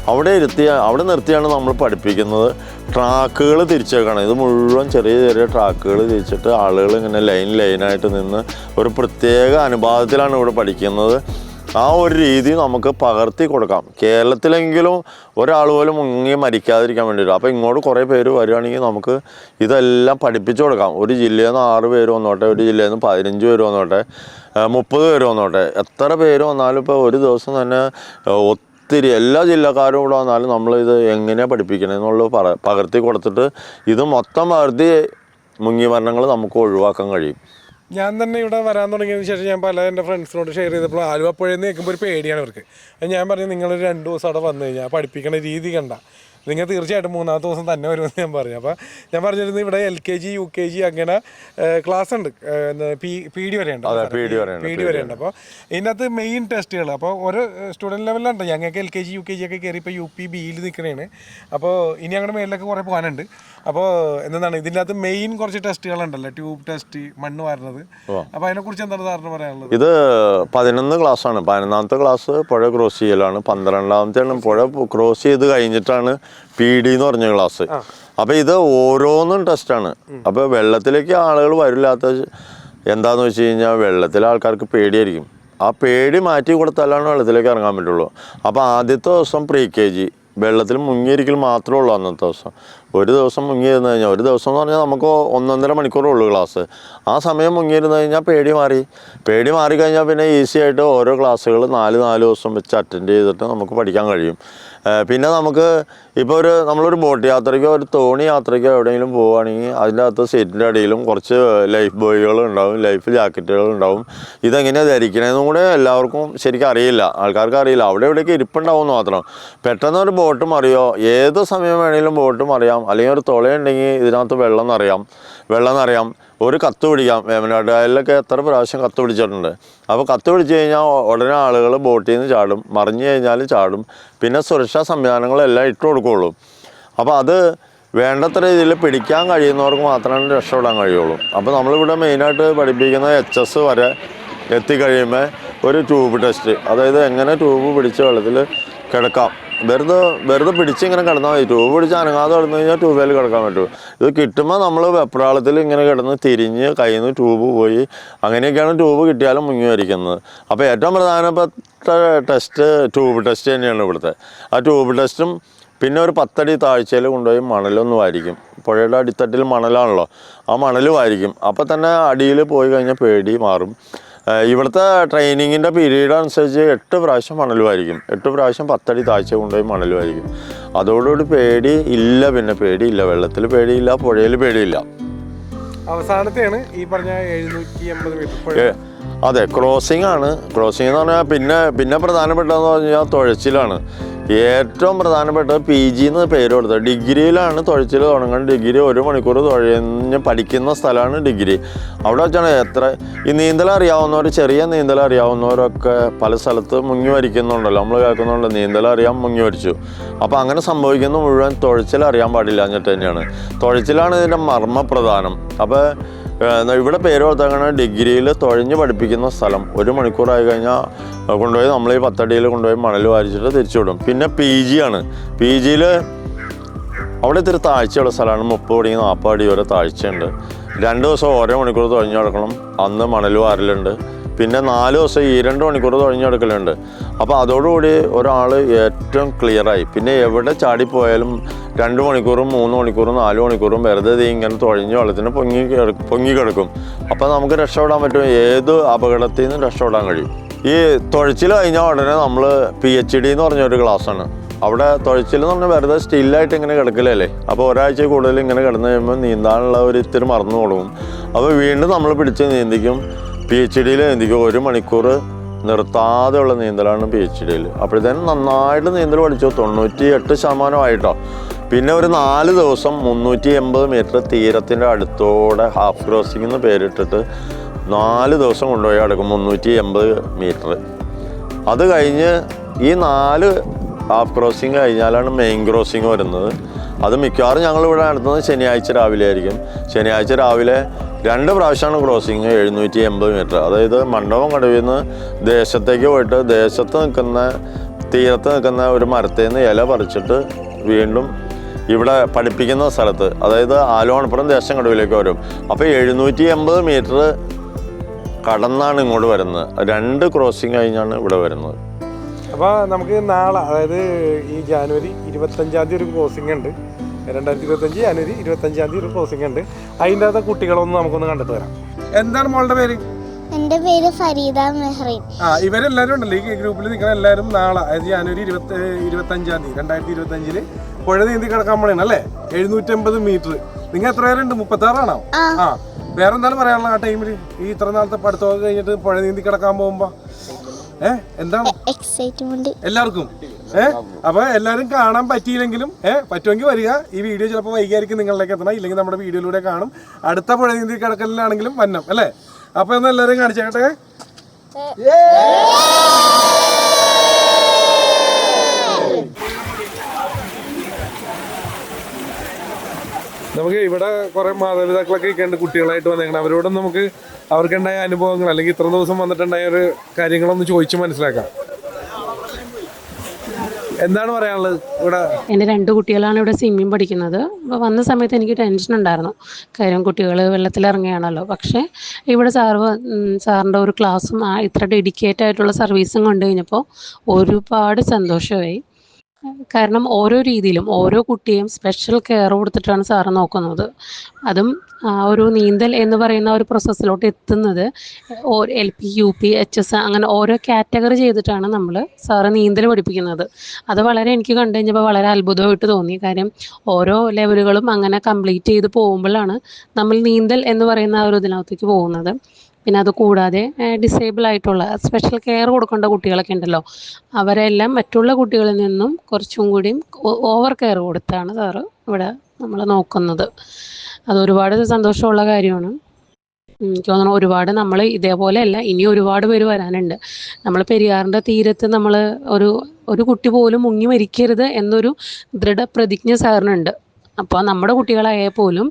അവിടെ നിർത്തിയാണ് നമ്മൾ പഠിപ്പിക്കുന്നത്. ട്രാക്കുകൾ തിരിച്ചേക്കണം. ഇത് മുഴുവൻ ചെറിയ ട്രാക്കുകൾ തിരിച്ചിട്ട് ആളുകൾ ഇങ്ങനെ ലൈനായിട്ട് നിന്ന് ഒരു പ്രത്യേക അനുപാതത്തിലാണ് ഇവിടെ പഠിക്കുന്നത്. ആ ഒരു രീതി നമുക്ക് പകർത്തി കൊടുക്കാം. കേരളത്തിലെങ്കിലും ഒരാൾ പോലും മുങ്ങി മരിക്കാതിരിക്കാൻ വേണ്ടിയിട്ട്. അപ്പോൾ ഇങ്ങോട്ട് കുറേ പേര് വരികയാണെങ്കിൽ നമുക്ക് ഇതെല്ലാം പഠിപ്പിച്ചു കൊടുക്കാം. ഒരു ജില്ലയിൽ നിന്ന് 6 പേര് വന്നോട്ടെ, ഒരു ജില്ലയിൽ നിന്ന് 15 പേര് വന്നോട്ടെ, 30 പേര് വന്നോട്ടെ, എത്ര പേര് വന്നാലും ഇപ്പോൾ ഒരു ദിവസം തന്നെ ഒത്തിരി എല്ലാ ജില്ലക്കാരും ഇവിടെ വന്നാലും നമ്മളിത് എങ്ങനെയാണ് പഠിപ്പിക്കണമെന്നുള്ളത് പകർത്തി കൊടുത്തിട്ട് ഇത് മൊത്തം പകർത്തി മുങ്ങി മരണങ്ങൾ നമുക്ക് ഒഴിവാക്കാൻ കഴിയും. ഞാൻ തന്നെ ഇവിടെ വരാൻ തുടങ്ങിയതിന് ശേഷം ഞാൻ പല എൻ്റെ ഫ്രണ്ട്സിനോട് ഷെയർ ചെയ്തപ്പോൾ ആലുവ പുഴയിൽ നിൽക്കുമ്പോൾ ഒരു പേടിയാണ് അവർക്ക്. ഞാൻ പറഞ്ഞു, നിങ്ങളൊരു 2 ദിവസം അവിടെ വന്നു കഴിഞ്ഞാൽ പഠിപ്പിക്കണ രീതി കണ്ട നിങ്ങൾ തീർച്ചയായിട്ടും 3-ാമത്തെ ദിവസം തന്നെ വരുമെന്ന് ഞാൻ പറഞ്ഞു. അപ്പോൾ ഞാൻ പറഞ്ഞിരുന്നു ഇവിടെ LKG UKG അങ്ങനെ ക്ലാസ് ഉണ്ട്, PD വരെയുണ്ട്. PD വരെയുണ്ട്. അപ്പോൾ ഇതിനകത്ത് മെയിൻ ടെസ്റ്റുകൾ അപ്പോൾ ഓരോ സ്റ്റുഡൻറ്റ് ലെവലിലുണ്ട്. ഞങ്ങൾക്ക് LKG UKG ഒക്കെ കയറി ഇപ്പോൾ UP Bയിൽ നിൽക്കണേണ്. അപ്പോൾ ഇനി ഞങ്ങളുടെ മേലിലൊക്കെ കുറേ പോകാനുണ്ട്. അപ്പോൾ എന്താണ് ഇതിൻ്റെ അകത്ത് മെയിൻ കുറച്ച് ടെസ്റ്റുകളുണ്ടല്ലോ, ട്യൂബ് ടെസ്റ്റ്, മണ്ണ് വാരുന്നത്. അപ്പോൾ അതിനെക്കുറിച്ച് എന്താണ് സാറിന് പറയാനുള്ളത്? ഇത് 11 ക്ലാസ്സാണ്. 11ാമത്തെ ക്ലാസ് പുഴ ക്രോസ് ചെയ്യലാണ്. 12ാമത്തെയാണ് പുഴ ക്രോസ് ചെയ്ത് കഴിഞ്ഞിട്ടാണ് PD എന്ന് പറഞ്ഞ ക്ലാസ്. അപ്പോൾ ഇത് ഓരോന്നും ടെസ്റ്റാണ്. അപ്പോൾ വെള്ളത്തിലേക്ക് ആളുകൾ വരില്ലാത്ത എന്താണെന്ന് വെച്ച് കഴിഞ്ഞാൽ വെള്ളത്തിലെ ആൾക്കാർക്ക് പേടിയായിരിക്കും. ആ പേടി മാറ്റി കൊടുത്താലാണ് വെള്ളത്തിലേക്ക് ഇറങ്ങാൻ പറ്റുള്ളൂ. അപ്പോൾ ആദ്യത്തെ ദിവസം KG വെള്ളത്തിൽ മുങ്ങിയിരിക്കൽ മാത്രമേ ഉള്ളൂ. അന്നത്തെ ദിവസം ഒരു ദിവസം മുങ്ങിയിരുന്നു കഴിഞ്ഞാൽ, ഒരു ദിവസം എന്ന് പറഞ്ഞാൽ നമുക്ക് 1.5 മണിക്കൂറേ ഉള്ളൂ ക്ലാസ്. ആ സമയം മുങ്ങിയിരുന്നു കഴിഞ്ഞാൽ പേടി മാറിക്കഴിഞ്ഞാൽ പിന്നെ ഈസി ആയിട്ട് ഓരോ ക്ലാസ്സുകൾ 4 ദിവസം വെച്ച് അറ്റൻഡ് ചെയ്തിട്ട് നമുക്ക് പഠിക്കാൻ കഴിയും. പിന്നെ നമുക്ക് ഇപ്പോൾ നമ്മളൊരു ബോട്ട് യാത്രയ്ക്കോ ഒരു തോണി യാത്രയ്ക്കോ എവിടെയെങ്കിലും പോവുകയാണെങ്കിൽ അതിൻ്റെ അകത്ത് സീറ്റിൻ്റെ അടിയിലും കുറച്ച് ലൈഫ് ബോയികൾ ഉണ്ടാവും, ലൈഫ് ജാക്കറ്റുകൾ ഉണ്ടാവും. ഇതെങ്ങനെയാണ് ധരിക്കണമെന്നും കൂടെ എല്ലാവർക്കും ശരിക്കും അറിയില്ല, ആൾക്കാർക്ക് അറിയില്ല. അവിടെ എവിടെയൊക്കെ ഇരിപ്പുണ്ടാവുമെന്ന് മാത്രം. പെട്ടെന്ന് ഒരു ബോട്ട് മറിയോ, ഏത് സമയം വേണമെങ്കിലും ബോട്ട് മറിയാം. അല്ലെങ്കിൽ ഒരു തുളയുണ്ടെങ്കിൽ ഇതിനകത്ത് വെള്ളം നിറയാം. ഒരു കത്ത് പിടിക്കാം. വേമ്പനാട്ട് കായലിലൊക്കെ എത്ര പ്രാവശ്യം കത്ത് പിടിച്ചിട്ടുണ്ട്. അപ്പോൾ കത്ത് പിടിച്ച് കഴിഞ്ഞാൽ ഉടനെ ആളുകൾ ബോട്ടിൽ നിന്ന് ചാടും, മറിഞ്ഞു കഴിഞ്ഞാൽ ചാടും. പിന്നെ സുരക്ഷാ സംവിധാനങ്ങളെല്ലാം ഇട്ട് കൊടുക്കുകയുള്ളൂ. അപ്പോൾ അത് വേണ്ടത്ര രീതിയിൽ പിടിക്കാൻ കഴിയുന്നവർക്ക് മാത്രമേ രക്ഷപ്പെടാൻ കഴിയുള്ളൂ. അപ്പോൾ നമ്മളിവിടെ മെയിനായിട്ട് പഠിപ്പിക്കുന്ന HS വരെ എത്തിക്കഴിയുമ്പോൾ ഒരു ട്യൂബ് ടെസ്റ്റ്, അതായത് എങ്ങനെ ട്യൂബ് പിടിച്ച് വെള്ളത്തിൽ കിടക്കാം. വെറുതെ പിടിച്ചിങ്ങനെ കിടന്നാൽ മതി. ട്യൂബ് പിടിച്ച് അനങ്ങാതെ കിടന്നു കഴിഞ്ഞാൽ ട്യൂബിൽ കിടക്കാൻ പറ്റും. ഇത് കിട്ടുമ്പോൾ നമ്മൾ വെപ്രാളത്തിൽ ഇങ്ങനെ കിടന്ന് തിരിഞ്ഞ് കയ്യിൽ നിന്ന് ട്യൂബ് പോയി, അങ്ങനെയൊക്കെയാണ് ട്യൂബ് കിട്ടിയാലും മുങ്ങി വരിക്കുന്നത്. അപ്പോൾ ഏറ്റവും പ്രധാനപ്പെട്ട ടെസ്റ്റ് ട്യൂബ് ടെസ്റ്റ് തന്നെയാണ് ഇവിടുത്തെ. ആ ട്യൂബ് ടെസ്റ്റും പിന്നെ ഒരു 10 അടി താഴ്ചയിൽ കൊണ്ടുപോയി മണലൊന്ന് വാരിക്കും. പുഴയുടെ അടിത്തട്ടിൽ മണലാണല്ലോ, ആ മണൽ വാരിക്കും. അപ്പോൾ തന്നെ അടിയിൽ പോയി കഴിഞ്ഞാൽ പേടി മാറും. ഇവിടുത്തെ ട്രെയിനിങ്ങിൻ്റെ പീരീഡ് അനുസരിച്ച് 8 പ്രാവശ്യം മണൽ വാരിക്കും. 8 പ്രാവശ്യം 10 അടി താഴ്ച കൊണ്ടുപോയി മണൽ വാരിക്കും. അതോടുകൂടി പേടിയില്ല. പിന്നെ പേടിയില്ല, വെള്ളത്തിൽ പേടിയില്ല, പുഴയിൽ പേടിയില്ല. അവസാനത്തെയാണ് ഈ പറഞ്ഞ 780 മീറ്റർ. അതെ, ക്രോസിംഗ് ആണ്. ക്രോസിംഗ് എന്ന് പറഞ്ഞാൽ പിന്നെ പ്രധാനപ്പെട്ടതെന്ന് പറഞ്ഞാൽ തുഴച്ചിലാണ്. ഏറ്റവും പ്രധാനപ്പെട്ട PG എന്ന് പേര് കൊടുത്തത്. ഡിഗ്രിയിലാണ് തുഴച്ചിൽ തുടങ്ങുന്നത്. ഡിഗ്രി 1 മണിക്കൂർ തുഴഞ്ഞ് പഠിക്കുന്ന സ്ഥലമാണ് ഡിഗ്രി. അവിടെ വെച്ചാണ് ഈ നീന്തൽ അറിയാവുന്നവർ, ചെറിയ നീന്തൽ അറിയാവുന്നവരൊക്കെ പല സ്ഥലത്ത് മുങ്ങി മരിക്കുന്നുണ്ടല്ലോ, നമ്മൾ കേൾക്കുന്നുണ്ട്. നീന്തൽ അറിയാൻ മുങ്ങി മരിച്ചു. അപ്പോൾ അങ്ങനെ സംഭവിക്കുന്ന മുഴുവൻ തുഴച്ചിൽ അറിയാൻ പാടില്ല എന്നിട്ട് തന്നെയാണ്. തുഴച്ചിലാണ് ഇതിൻ്റെ മർമ്മപ്രധാനം. അപ്പോൾ ഇവിടെ പേര് കൊടുത്തേക്കണ ഡിഗ്രിയിൽ തുഴഞ്ഞ് പഠിപ്പിക്കുന്ന സ്ഥലം. 1 മണിക്കൂറായി കഴിഞ്ഞാൽ കൊണ്ടുപോയി നമ്മൾ ഈ 10 അടിയിൽ കൊണ്ടുപോയി മണൽ വാരിച്ചിട്ട് തിരിച്ചു വിടും. പിന്നെ PG ആണ്. PGയിൽ അവിടെ ഇത്തിരി താഴ്ചയുള്ള സ്ഥലമാണ്. 30 തുടങ്ങി 40 അടി വരെ താഴ്ചയുണ്ട്. 2 ദിവസം ഓരോ മണിക്കൂർ തുഴഞ്ഞു കിടക്കണം. അന്ന് മണൽ വാരലുണ്ട്. പിന്നെ 4 ദിവസം ഈ 2 മണിക്കൂർ തുഴഞ്ഞെടുക്കലുണ്ട്. അപ്പോൾ അതോടുകൂടി ഒരാൾ ഏറ്റവും ക്ലിയറായി. പിന്നെ എവിടെ ചാടിപ്പോയാലും 2 മണിക്കൂറും 3 മണിക്കൂറും 4 മണിക്കൂറും വെറുതെ ഇങ്ങനെ തുഴഞ്ഞ് വെള്ളത്തിന് പൊങ്ങി കിടക്കും. അപ്പോൾ നമുക്ക് രക്ഷപ്പെടാൻ പറ്റും. ഏത് അപകടത്തിൽ നിന്നും രക്ഷപ്പെടാൻ കഴിയും. ഈ തുഴച്ചിൽ കഴിഞ്ഞാൽ ഉടനെ നമ്മൾ PhD എന്ന് പറഞ്ഞൊരു ക്ലാസ്സാണ്. അവിടെ തുഴച്ചിൽ എന്ന് പറഞ്ഞാൽ വെറുതെ സ്റ്റില്ലായിട്ട് ഇങ്ങനെ കിടക്കില്ലല്ലേ. അപ്പോൾ ഒരാഴ്ച കൂടുതൽ ഇങ്ങനെ കിടന്നു കഴിയുമ്പോൾ നീന്താനുള്ള ഒരു ഇത്തിരി മറന്നു കൊടുക്കും. അപ്പോൾ വീണ്ടും നമ്മൾ പിടിച്ച് നീന്തിക്കും. PhDയിൽ നീന്തിക്കും. 1 മണിക്കൂർ നിർത്താതെയുള്ള നീന്തലാണ് PhDയിൽ. അപ്പോഴത്തേനും നന്നായിട്ട് നീന്തൽ പഠിച്ചു. 98% പിന്നെ ഒരു 4 ദിവസം 380 മീറ്റർ തീരത്തിൻ്റെ അടുത്തോടെ ഹാഫ് ക്രോസിംഗ് എന്ന് പേരിട്ടിട്ട് 4 ദിവസം കൊണ്ടുപോയി അടക്കും 380 മീറ്റർ. അത് കഴിഞ്ഞ് ഈ 4 ഹാഫ് ക്രോസിങ് കഴിഞ്ഞാലാണ് മെയിൻ ക്രോസിങ് വരുന്നത്. അത് മിക്കവാറും ഞങ്ങളിവിടെ നടത്തുന്നത് ശനിയാഴ്ച രാവിലെ ആയിരിക്കും. ശനിയാഴ്ച രാവിലെ 2 പ്രാവശ്യമാണ് ക്രോസിങ് 780 മീറ്റർ. അതായത് മണ്ഡപം കടവിൽ നിന്ന് ദേശത്തേക്ക് പോയിട്ട് തീരത്ത് നിൽക്കുന്ന ഒരു മരത്തിൽ നിന്ന് ഇല പറിച്ചിട്ട് വീണ്ടും ഇവിടെ പഠിപ്പിക്കുന്ന സ്ഥലത്ത്, അതായത് ആലുവാണപ്പുറം ദേശം കടവിലേക്ക് വരും. അപ്പോൾ 780 മീറ്റർ കടന്നാണ് ഇങ്ങോട്ട് വരുന്നത്. 2 ക്രോസിങ് കഴിഞ്ഞാണ് ഇവിടെ വരുന്നത്. അപ്പോൾ നമുക്ക് നാളെ, അതായത് ഈ ജാനുവരി 25 ഒരു ക്രോസിംഗ് ഉണ്ട്. 2025 ജാനുവരി 25 ഒരു ക്രോസിംഗ് ഉണ്ട്. അതിൻ്റെ അകത്ത് കുട്ടികളൊന്നും നമുക്കൊന്ന് കണ്ടിട്ട് വരാം. എന്താണ് മോളുടെ പേര്? എൻ്റെ പേര് ഫരീദ മെഹ്റീൻ. ഇവരെല്ലാവരും ഉണ്ടല്ലോ ഈ ഗ്രൂപ്പിൽ നിൽക്കുന്ന എല്ലാവരും നാളെ, അതായത് ജാനുവരി 25 2025 പുഴ നീന്തി കിടക്കാൻ പോണേണ് അല്ലേ? 780 മീറ്റർ. നിങ്ങൾ എത്ര പേരുണ്ട്? 36 ആണോ? വേറെന്താണ് പറയാനുള്ളത് ആ ടൈമിൽ? ഈ ഇത്ര നാളത്തെ പഠിത്തമൊക്കെ കഴിഞ്ഞിട്ട് പുഴ നീന്തി കിടക്കാൻ പോകുമ്പോ എന്താണ് എക്സൈറ്റ്മെന്റ് എല്ലാവർക്കും? അപ്പൊ എല്ലാരും കാണാൻ പറ്റിയില്ലെങ്കിലും പറ്റുമെങ്കിൽ വരിക. ഈ വീഡിയോ ചിലപ്പോൾ വൈകിയായിരിക്കും നിങ്ങളിലേക്ക് എത്തണം, ഇല്ലെങ്കിൽ നമ്മുടെ വീഡിയോയിലൂടെ കാണും. അടുത്ത പുഴ നീന്തി കിടക്കലിനാണെങ്കിലും വന്നം അല്ലേ? അപ്പൊ ഒന്ന് എല്ലാവരും കാണിച്ചേട്ടെ. നമുക്ക് ഇവിടെ കുറെ മാതാപിതാക്കളൊക്കെ ഉണ്ട് കുട്ടികളായിട്ട് വന്നേക്കണം. അവരോടും നമുക്ക് അവർക്കുണ്ടായ അനുഭവങ്ങൾ അല്ലെങ്കിൽ ഇത്ര ദിവസം വന്നിട്ടുണ്ടായ ഒരു കാര്യങ്ങളൊന്ന് ചോദിച്ച് മനസ്സിലാക്കാം. എന്താണ് പറയാനുള്ളത്? ഇവിടെ എൻ്റെ 2 കുട്ടികളാണ് ഇവിടെ സ്വിമ്മിങ് പഠിക്കുന്നത്. അപ്പോൾ വന്ന സമയത്ത് എനിക്ക് ടെൻഷൻ ഉണ്ടായിരുന്നു. കാര്യം കുട്ടികൾ വെള്ളത്തിലിറങ്ങിയാണല്ലോ. പക്ഷേ ഇവിടെ സാറിൻ്റെ ഒരു ക്ലാസ്സും ഇത്ര ഡെഡിക്കേറ്റ് ആയിട്ടുള്ള സർവീസും കണ്ടു കഴിഞ്ഞപ്പോൾ ഒരുപാട് സന്തോഷമായി. കാരണം ഓരോ രീതിയിലും ഓരോ കുട്ടിയും സ്പെഷ്യൽ കെയർ കൊടുത്തിട്ടാണ് സാറ് നോക്കുന്നത്. അതും ഒരു നീന്തൽ എന്ന് പറയുന്ന ഒരു പ്രോസസ്സിലോട്ട് എത്തുന്നത് LP UP HS അങ്ങനെ ഓരോ കാറ്റഗറി ചെയ്തിട്ടാണ് നമ്മൾ സാറ് നീന്തൽ പഠിപ്പിക്കുന്നത്. അത് വളരെ എനിക്ക് കണ്ടു കഴിഞ്ഞപ്പോൾ വളരെ അത്ഭുതമായിട്ട് തോന്നി. കാര്യം ഓരോ ലെവലുകളും അങ്ങനെ കംപ്ലീറ്റ് ചെയ്ത് പോകുമ്പോഴാണ് നമ്മൾ നീന്തൽ എന്ന് പറയുന്ന ഒരു ഇതിനകത്തേക്ക് പോകുന്നത്. പിന്നെ അത് കൂടാതെ ഡിസേബിൾ ആയിട്ടുള്ള സ്പെഷ്യൽ കെയർ കൊടുക്കേണ്ട കുട്ടികളൊക്കെ ഉണ്ടല്ലോ, അവരെല്ലാം മറ്റുള്ള കുട്ടികളിൽ നിന്നും കുറച്ചും കൂടിയും ഓവർ കെയർ കൊടുത്താണ് സാറ് ഇവിടെ നമ്മൾ നോക്കുന്നത്. അതൊരുപാട് സന്തോഷമുള്ള കാര്യമാണ്. എനിക്ക് തോന്നുന്നു ഒരുപാട് നമ്മൾ ഇതേപോലെയല്ല, ഇനി ഒരുപാട് പേര് വരാനുണ്ട്. നമ്മൾ പെരിയാറിൻ്റെ തീരത്ത് നമ്മൾ ഒരു കുട്ടി പോലും മുങ്ങി മരിക്കരുത് എന്നൊരു ദൃഢപ്രതിജ്ഞ സാറിനുണ്ട്. അപ്പോൾ നമ്മുടെ കുട്ടികളായാൽ പോലും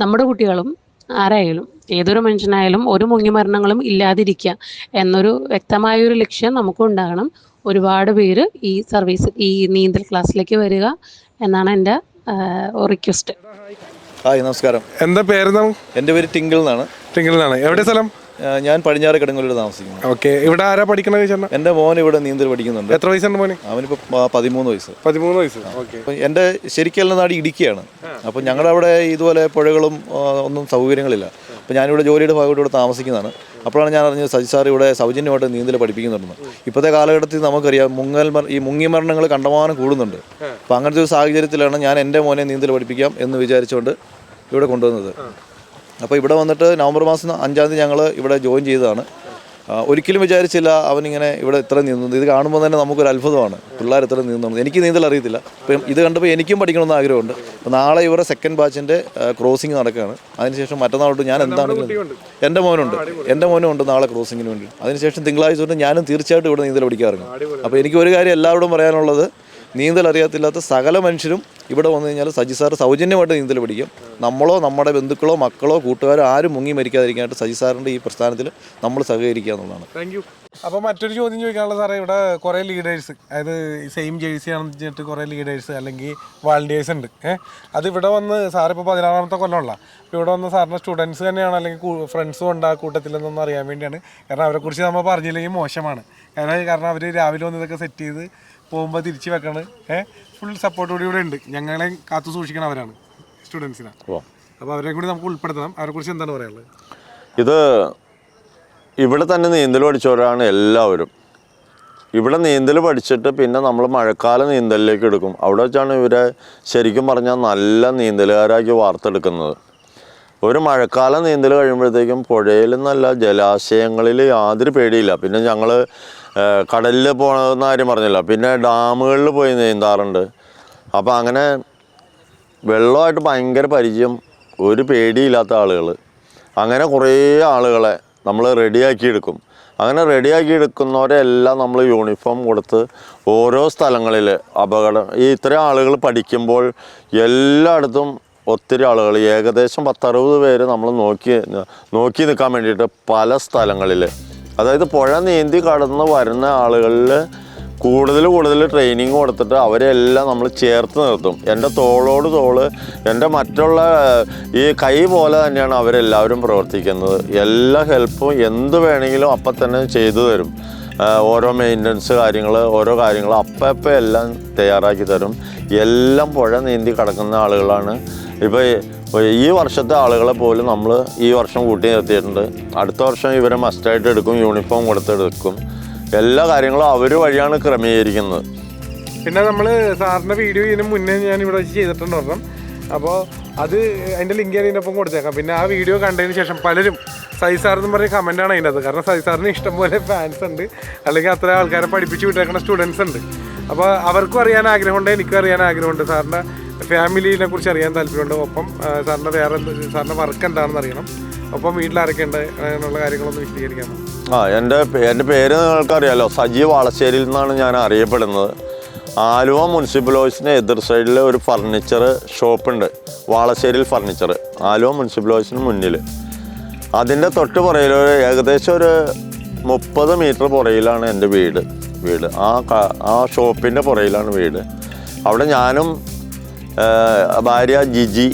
നമ്മുടെ കുട്ടികളും ആരായാലും ഏതൊരു മനുഷ്യനായാലും ഒരു മുങ്ങിമരണങ്ങളും ഇല്ലാതിരിക്കുക എന്നൊരു വ്യക്തമായൊരു ലക്ഷ്യം നമുക്കും ഉണ്ടാകണം. ഒരുപാട് പേര് ഈ നീന്തൽ ക്ലാസ്സിലേക്ക് വരിക എന്നാണ് എൻ്റെ റിക്വസ്റ്റ്. ഹായ്, നമസ്കാരം. എന്താ പേരെന്താണ്? എൻ്റെ പേര് ടിങ്കിൾ എന്നാണ്. ടിങ്കിൾ എന്നാണ്. എവിടെ സ്ഥലം? ഞാൻ പടിഞ്ഞാറ് കിടങ്ങൂരിൽ താമസിക്കുന്നു. ഓക്കെ. ഇവിടെ ആരാ പഠിക്കണത് ചേട്ടൻ? എൻ്റെ മോൻ ഇവിടെ നീന്തൽ പഠിക്കുന്നുണ്ട്. എത്ര വയസ്സുണ്ട് മോന്? അവനിപ്പോൾ 13 വയസ്സ്. 13 വയസ്സ്. ഓക്കെ. എൻ്റെ ശരിക്കുള്ള നാട് ഇടുക്കിയാണ്. അപ്പോൾ ഞങ്ങളുടെ അവിടെ ഇതുപോലെ പുഴകളും ഒന്നും സൗകര്യങ്ങളില്ല. അപ്പോൾ ഞാനിവിടെ ജോലിയുടെ ഭാഗമായിട്ട് ഇവിടെ താമസിക്കുന്നതാണ്. അപ്പോഴാണ് ഞാൻ അറിഞ്ഞത് സജി സാർ ഇവിടെ സൗജന്യമായിട്ട് നീന്തൽ പഠിപ്പിക്കുന്നുണ്ടെന്ന്. ഇപ്പോഴത്തെ കാലഘട്ടത്തിൽ നമുക്കറിയാം ഈ മുങ്ങിമരണങ്ങൾ കണ്ടമാനം കൂടുന്നുണ്ട്. അപ്പോൾ അങ്ങനത്തെ ഒരു സാഹചര്യത്തിലാണ് ഞാൻ എൻ്റെ മോനെ നീന്തൽ പഠിപ്പിക്കാം എന്ന് വിചാരിച്ചുകൊണ്ട് ഇവിടെ കൊണ്ടുവന്നത്. അപ്പോൾ ഇവിടെ വന്നിട്ട് നവംബർ മാസം 5-ാം തീയതി ഞങ്ങൾ ഇവിടെ ജോയിൻ ചെയ്തതാണ്. ഒരിക്കലും വിചാരിച്ചില്ല അവനിങ്ങനെ ഇവിടെ ഇത്ര നീന്തുന്നത്. ഇത് കാണുമ്പോൾ തന്നെ നമുക്കൊരു അത്ഭുതമാണ്, പിള്ളേർ ഇത്ര നീന്തുന്നത്. എനിക്ക് നീന്തൽ അറിയത്തില്ല. ഇപ്പം ഇത് കണ്ടപ്പോൾ എനിക്കും പഠിക്കണമെന്ന് ആഗ്രഹമുണ്ട്. അപ്പോൾ നാളെ ഇവരുടെ സെക്കൻഡ് ബാച്ചിൻ്റെ ക്രോസിങ് നടക്കുകയാണ്. അതിനുശേഷം മറ്റന്നാളോട്ട് ഞാൻ എന്താണെങ്കിലും എൻ്റെ മോനും ഉണ്ട് നാളെ ക്രോസിങ്ങിന് വേണ്ടി. അതിനുശേഷം തിങ്കളാഴ്ച തൊട്ട് ഞാനും തീർച്ചയായിട്ടും ഇവിടെ നീന്തൽ പഠിക്കാറുണ്ട്. അപ്പോൾ എനിക്ക് ഒരു കാര്യം എല്ലാവരോടും പറയാനുള്ളത്, നീന്തൽ അറിയത്തില്ലാത്ത സകല മനുഷ്യരും ഇവിടെ വന്നു കഴിഞ്ഞാൽ സജി സാർ സൗജന്യമായിട്ട് നീന്തൽ പഠിക്കും. നമ്മളോ നമ്മുടെ ബന്ധുക്കളോ മക്കളോ കൂട്ടുകാരോ ആരും മുങ്ങി മരിക്കാതിരിക്കാനായിട്ട് സജി സാറിൻ്റെ ഈ പ്രസ്ഥാനത്തിൽ നമ്മൾ സഹകരിക്കുക എന്നുള്ളതാണ്. Thank you. അപ്പോൾ മറ്റൊരു ചോദ്യം ചോദിക്കാനുള്ള സാറേ, ഇവിടെ കുറേ ലീഡേഴ്സ്, അതായത് സെയിം ജേഴ്സി ആണെന്ന് വെച്ചിട്ട് കുറേ ലീഡേഴ്സ് അല്ലെങ്കിൽ വാളണ്ടിയേഴ്സ് ഉണ്ട്. അത് ഇവിടെ വന്ന് സാറിപ്പോൾ 16ാമത്തെ കൊല്ലമുള്ള ഇവിടെ വന്ന് സാറിൻ്റെ സ്റ്റുഡൻസ് തന്നെയാണ് അല്ലെങ്കിൽ ഫ്രണ്ട്സും ഉണ്ട് ആ കൂട്ടത്തിലെന്നൊന്നും അറിയാൻ വേണ്ടിയാണ്. കാരണം അവരെക്കുറിച്ച് നമ്മൾ പറഞ്ഞില്ലെങ്കിൽ മോശമാണ്. കാരണം അവർ രാവിലെ വന്ന് ഇതൊക്കെ സെറ്റ് ചെയ്ത് പോകുമ്പോൾ തിരിച്ച് വെക്കണം. ഫുൾ സപ്പോർട്ടോടെ ഇവിടെ ഉണ്ട്. ഞങ്ങളെ കാത്തു സൂക്ഷിക്കണം അവരാണ്, സ്റ്റുഡൻസിനാണ്. അപ്പോൾ അവരെ കൂടി നമുക്ക് ഉൾപ്പെടുത്തണം. അവരെക്കുറിച്ച് എന്താണ് പറയാനുള്ളത്? ഇത് ഇവിടെ തന്നെ നീന്തൽ പഠിച്ചവരാണ് എല്ലാവരും. ഇവിടെ നീന്തൽ പഠിച്ചിട്ട് പിന്നെ നമ്മൾ മഴക്കാല നീന്തലിലേക്ക് എടുക്കും. അവിടെ വെച്ചാണ് ഇവരെ ശരിക്കും പറഞ്ഞാൽ നല്ല നീന്തലുകാരാക്കി വാർത്തെടുക്കുന്നത്. ഒരു മഴക്കാല നീന്തൽ കഴിയുമ്പോഴത്തേക്കും പുഴയിൽ നിന്നല്ല ജലാശയങ്ങളിൽ യാതൊരു പേടിയില്ല. പിന്നെ ഞങ്ങൾ കടലിൽ പോകുന്ന കാര്യം പറഞ്ഞില്ല, പിന്നെ ഡാമുകളിൽ പോയി നീന്താറുണ്ട്. അപ്പോൾ അങ്ങനെ വെള്ളമായിട്ട് ഭയങ്കര പരിചയം, ഒരു പേടിയില്ലാത്ത ആളുകൾ. അങ്ങനെ കുറേ ആളുകളെ നമ്മൾ റെഡിയാക്കിയെടുക്കും. അങ്ങനെ റെഡിയാക്കിയെടുക്കുന്നവരെല്ലാം നമ്മൾ യൂണിഫോം കൊടുത്ത് ഓരോ സ്ഥലങ്ങളിൽ ഈ ഇത്രയും ആളുകൾ പഠിക്കുമ്പോൾ എല്ലായിടത്തും ഒത്തിരി ആളുകൾ, ഏകദേശം 10-60 പേര് നമ്മൾ നോക്കി നിൽക്കാൻ വേണ്ടിയിട്ട് പല സ്ഥലങ്ങളിൽ, അതായത് പുഴ നീന്തി കടന്ന് വരുന്ന ആളുകളിൽ കൂടുതൽ ട്രെയിനിങ് കൊടുത്തിട്ട് അവരെല്ലാം നമ്മൾ ചേർത്ത് നിർത്തും. എൻ്റെ തോളോട് തോള്, എൻ്റെ മറ്റുള്ള ഈ കൈ പോലെ തന്നെയാണ് അവരെല്ലാവരും പ്രവർത്തിക്കുന്നത്. എല്ലാ ഹെൽപ്പും എന്ത് വേണമെങ്കിലും അപ്പം തന്നെ ചെയ്തു തരും. ഓരോ മെയിൻ്റനൻസ് ഓരോ കാര്യങ്ങൾ അപ്പം എല്ലാം തയ്യാറാക്കി തരും. എല്ലാം പുഴ നീന്തി കിടക്കുന്ന ആളുകളാണ്. ഇപ്പോൾ ഈ വർഷത്തെ ആളുകളെ പോലും നമ്മൾ ഈ വർഷം കൂട്ടി നിർത്തിയിട്ടുണ്ട്. അടുത്ത വർഷം ഇവരെ മസ്റ്റായിട്ട് എടുക്കും, യൂണിഫോം കൊടുത്തെടുക്കും. എല്ലാ കാര്യങ്ങളും അവർ വഴിയാണ് ക്രമീകരിക്കുന്നത്. പിന്നെ നമ്മൾ സാറിൻ്റെ വീഡിയോ ഇതിന് മുന്നേ ഞാൻ ഇവിടെ വെച്ച് ചെയ്തിട്ടുണ്ട് ഒരെണ്ണം. അപ്പോൾ അത് അതിൻ്റെ ലിങ്ക് ഞാൻ ഇതിനൊപ്പം കൊടുത്തേക്കാം. പിന്നെ ആ വീഡിയോ കണ്ടതിന് ശേഷം പലരും സജി സാർ എന്ന് പറഞ്ഞ കമൻറ്റാണ് അതിൻ്റെ അത്. കാരണം സജി സാറിന് ഇഷ്ടംപോലെ ഫാൻസ് ഉണ്ട്, അല്ലെങ്കിൽ അത്ര ആൾക്കാരെ പഠിപ്പിച്ച് വിട്ടേക്കുന്ന സ്റ്റുഡൻസ് ഉണ്ട്. അപ്പോൾ അവർക്കും അറിയാൻ ആഗ്രഹമുണ്ട്, എനിക്കും അറിയാൻ ആഗ്രഹമുണ്ട്. സാറിൻ്റെ ഫാമിലിനെ കുറിച്ച് അറിയാൻ താല്പര്യമുണ്ട്. ഒപ്പം സാറിൻ്റെ വർക്ക് എന്താണെന്ന് അറിയണം. ഒപ്പം വീട്ടിലാരൊക്കെ ഉണ്ട് എന്നുള്ള കാര്യങ്ങളൊന്ന് വിശദീകരിക്കാമോ? എൻ്റെ പേര് നിങ്ങൾക്കറിയാലോ, സജി വാളശ്ശേരിയിൽ നിന്നാണ് ഞാൻ അറിയപ്പെടുന്നത്. ആലുവ മുനിസിപ്പൽ ഓഫീസിന് എതിർ സൈഡിൽ ഒരു ഫർണിച്ചർ ഷോപ്പുണ്ട്, വാളശ്ശേരിയിൽ ഫർണിച്ചർ, ആലുവ മുനിസിപ്പൽ ഓഫീസിന് മുന്നിൽ. അതിൻ്റെ തൊട്ട് പുറയിൽ ഏകദേശം ഒരു 30 മീറ്റർ പുറയിലാണ് എൻ്റെ വീട്. ആ ഷോപ്പിൻ്റെ പുറയിലാണ് വീട്. അവിടെ ഞാനും ഭാര്യ ജിജി,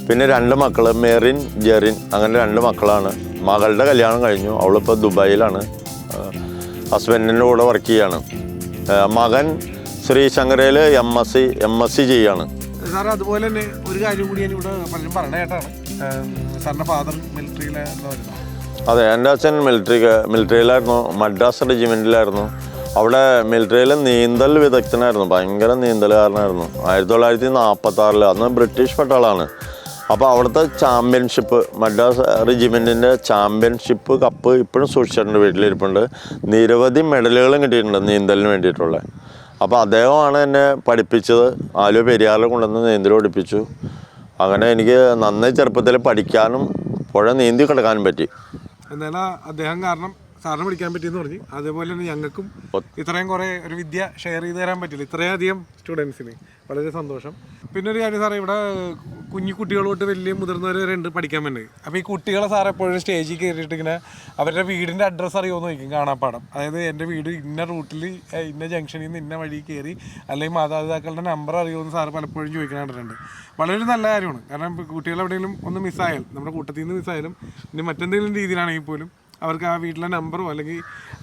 പിന്നെ 2 മക്കൾ, മെറിൻ, ജെറിൻ, അങ്ങനെ 2 മക്കളാണ്. മകളുടെ കല്യാണം കഴിഞ്ഞു, അവളിപ്പോൾ ദുബായിലാണ്, ഹസ്ബൻഡിൻ്റെ കൂടെ വർക്ക് ചെയ്യാണ്. മകൻ ശ്രീശങ്കരയിൽ MSc ചെയ്യാണ്. സാർ അതുപോലെ തന്നെ ഒരു കാര്യം കൂടി ഞാൻ ഇവിടെ പലരും പറഞ്ഞ കേട്ടാണ്, സാറിൻ്റെ ഫാദർ മിലിറ്ററിയിലായിരുന്നു വരുന്നത്. അതെ, എൻ്റെ അച്ഛൻ മിലിറ്ററിയിലായിരുന്നു, മദ്രാസ് റെജിമെൻറ്റിലായിരുന്നു. അവിടെ മിലിറ്ററിയിൽ നീന്തൽ വിദഗ്ധനായിരുന്നു, ഭയങ്കര നീന്തലുകാരനായിരുന്നു. 1946 അന്ന് ബ്രിട്ടീഷ് പട്ടാളാണ്. അപ്പോൾ അവിടുത്തെ ചാമ്പ്യൻഷിപ്പ്, മദ്രാസ് റെജിമെൻറ്റിൻ്റെ ചാമ്പ്യൻഷിപ്പ് കപ്പ് ഇപ്പോഴും സൂക്ഷിച്ചിട്ടുണ്ട്, വീട്ടിലിരിപ്പുണ്ട്. നിരവധി മെഡലുകളും കിട്ടിയിട്ടുണ്ട് നീന്തലിന് വേണ്ടിയിട്ടുള്ള. അപ്പോൾ അദ്ദേഹമാണ് എന്നെ പഠിപ്പിച്ചത്. ആലുവ പെരിയാറിൽ കൊണ്ടുവന്ന് നീന്തൽ പഠിപ്പിച്ചു. അങ്ങനെ എനിക്ക് നന്നായി ചെറുപ്പത്തിൽ പഠിക്കാനും പുഴ നീന്തി കിടക്കാനും പറ്റി. എന്നാലും അദ്ദേഹം കാരണം സാറിന് പഠിക്കാൻ പറ്റിയെന്ന് പറഞ്ഞു. അതേപോലെ തന്നെ ഞങ്ങൾക്കും ഇത്രയും കുറേ ഒരു വിദ്യ ഷെയർ ചെയ്ത് തരാൻ പറ്റില്ല ഇത്രയധികം സ്റ്റുഡൻസിന്. വളരെ സന്തോഷം. പിന്നെ ഒരു കാര്യം സാറേ, ഇവിടെ കുഞ്ഞു കുട്ടികൾ തൊട്ട് വലിയ മുതിർന്നവർ വരെ ഉണ്ട് പഠിക്കാൻ വേണ്ടി. അപ്പോൾ ഈ കുട്ടികളെ സാർ എപ്പോഴും സ്റ്റേജിൽ കയറിയിട്ട് ഇങ്ങനെ അവരുടെ വീടിൻ്റെ അഡ്രസ്സ് അറിയുമെന്ന് ചോദിക്കും, കാണാപ്പാടം. അതായത് എൻ്റെ വീട് ഇന്ന റൂട്ടിൽ ഇന്ന ജംഗ്ഷനിൽ നിന്ന് ഇന്ന വഴി കയറി, അല്ലെങ്കിൽ മാതാപിതാക്കളുടെ നമ്പർ അറിയുമെന്ന് സാറ് പലപ്പോഴും ചോദിക്കാറുണ്ട്. വളരെ നല്ല കാര്യമാണ്. കാരണം കുട്ടികൾ എവിടെയെങ്കിലും ഒന്ന് മിസ്സായാൽ, നമ്മുടെ കൂട്ടത്തിൽ നിന്ന് മിസ്സായാലും ഇനി മറ്റെന്തെങ്കിലും രീതിയിലാണെങ്കിൽ പോലും അവർക്ക് ആ വീട്ടിലെ നമ്പറോ അല്ലെങ്കിൽ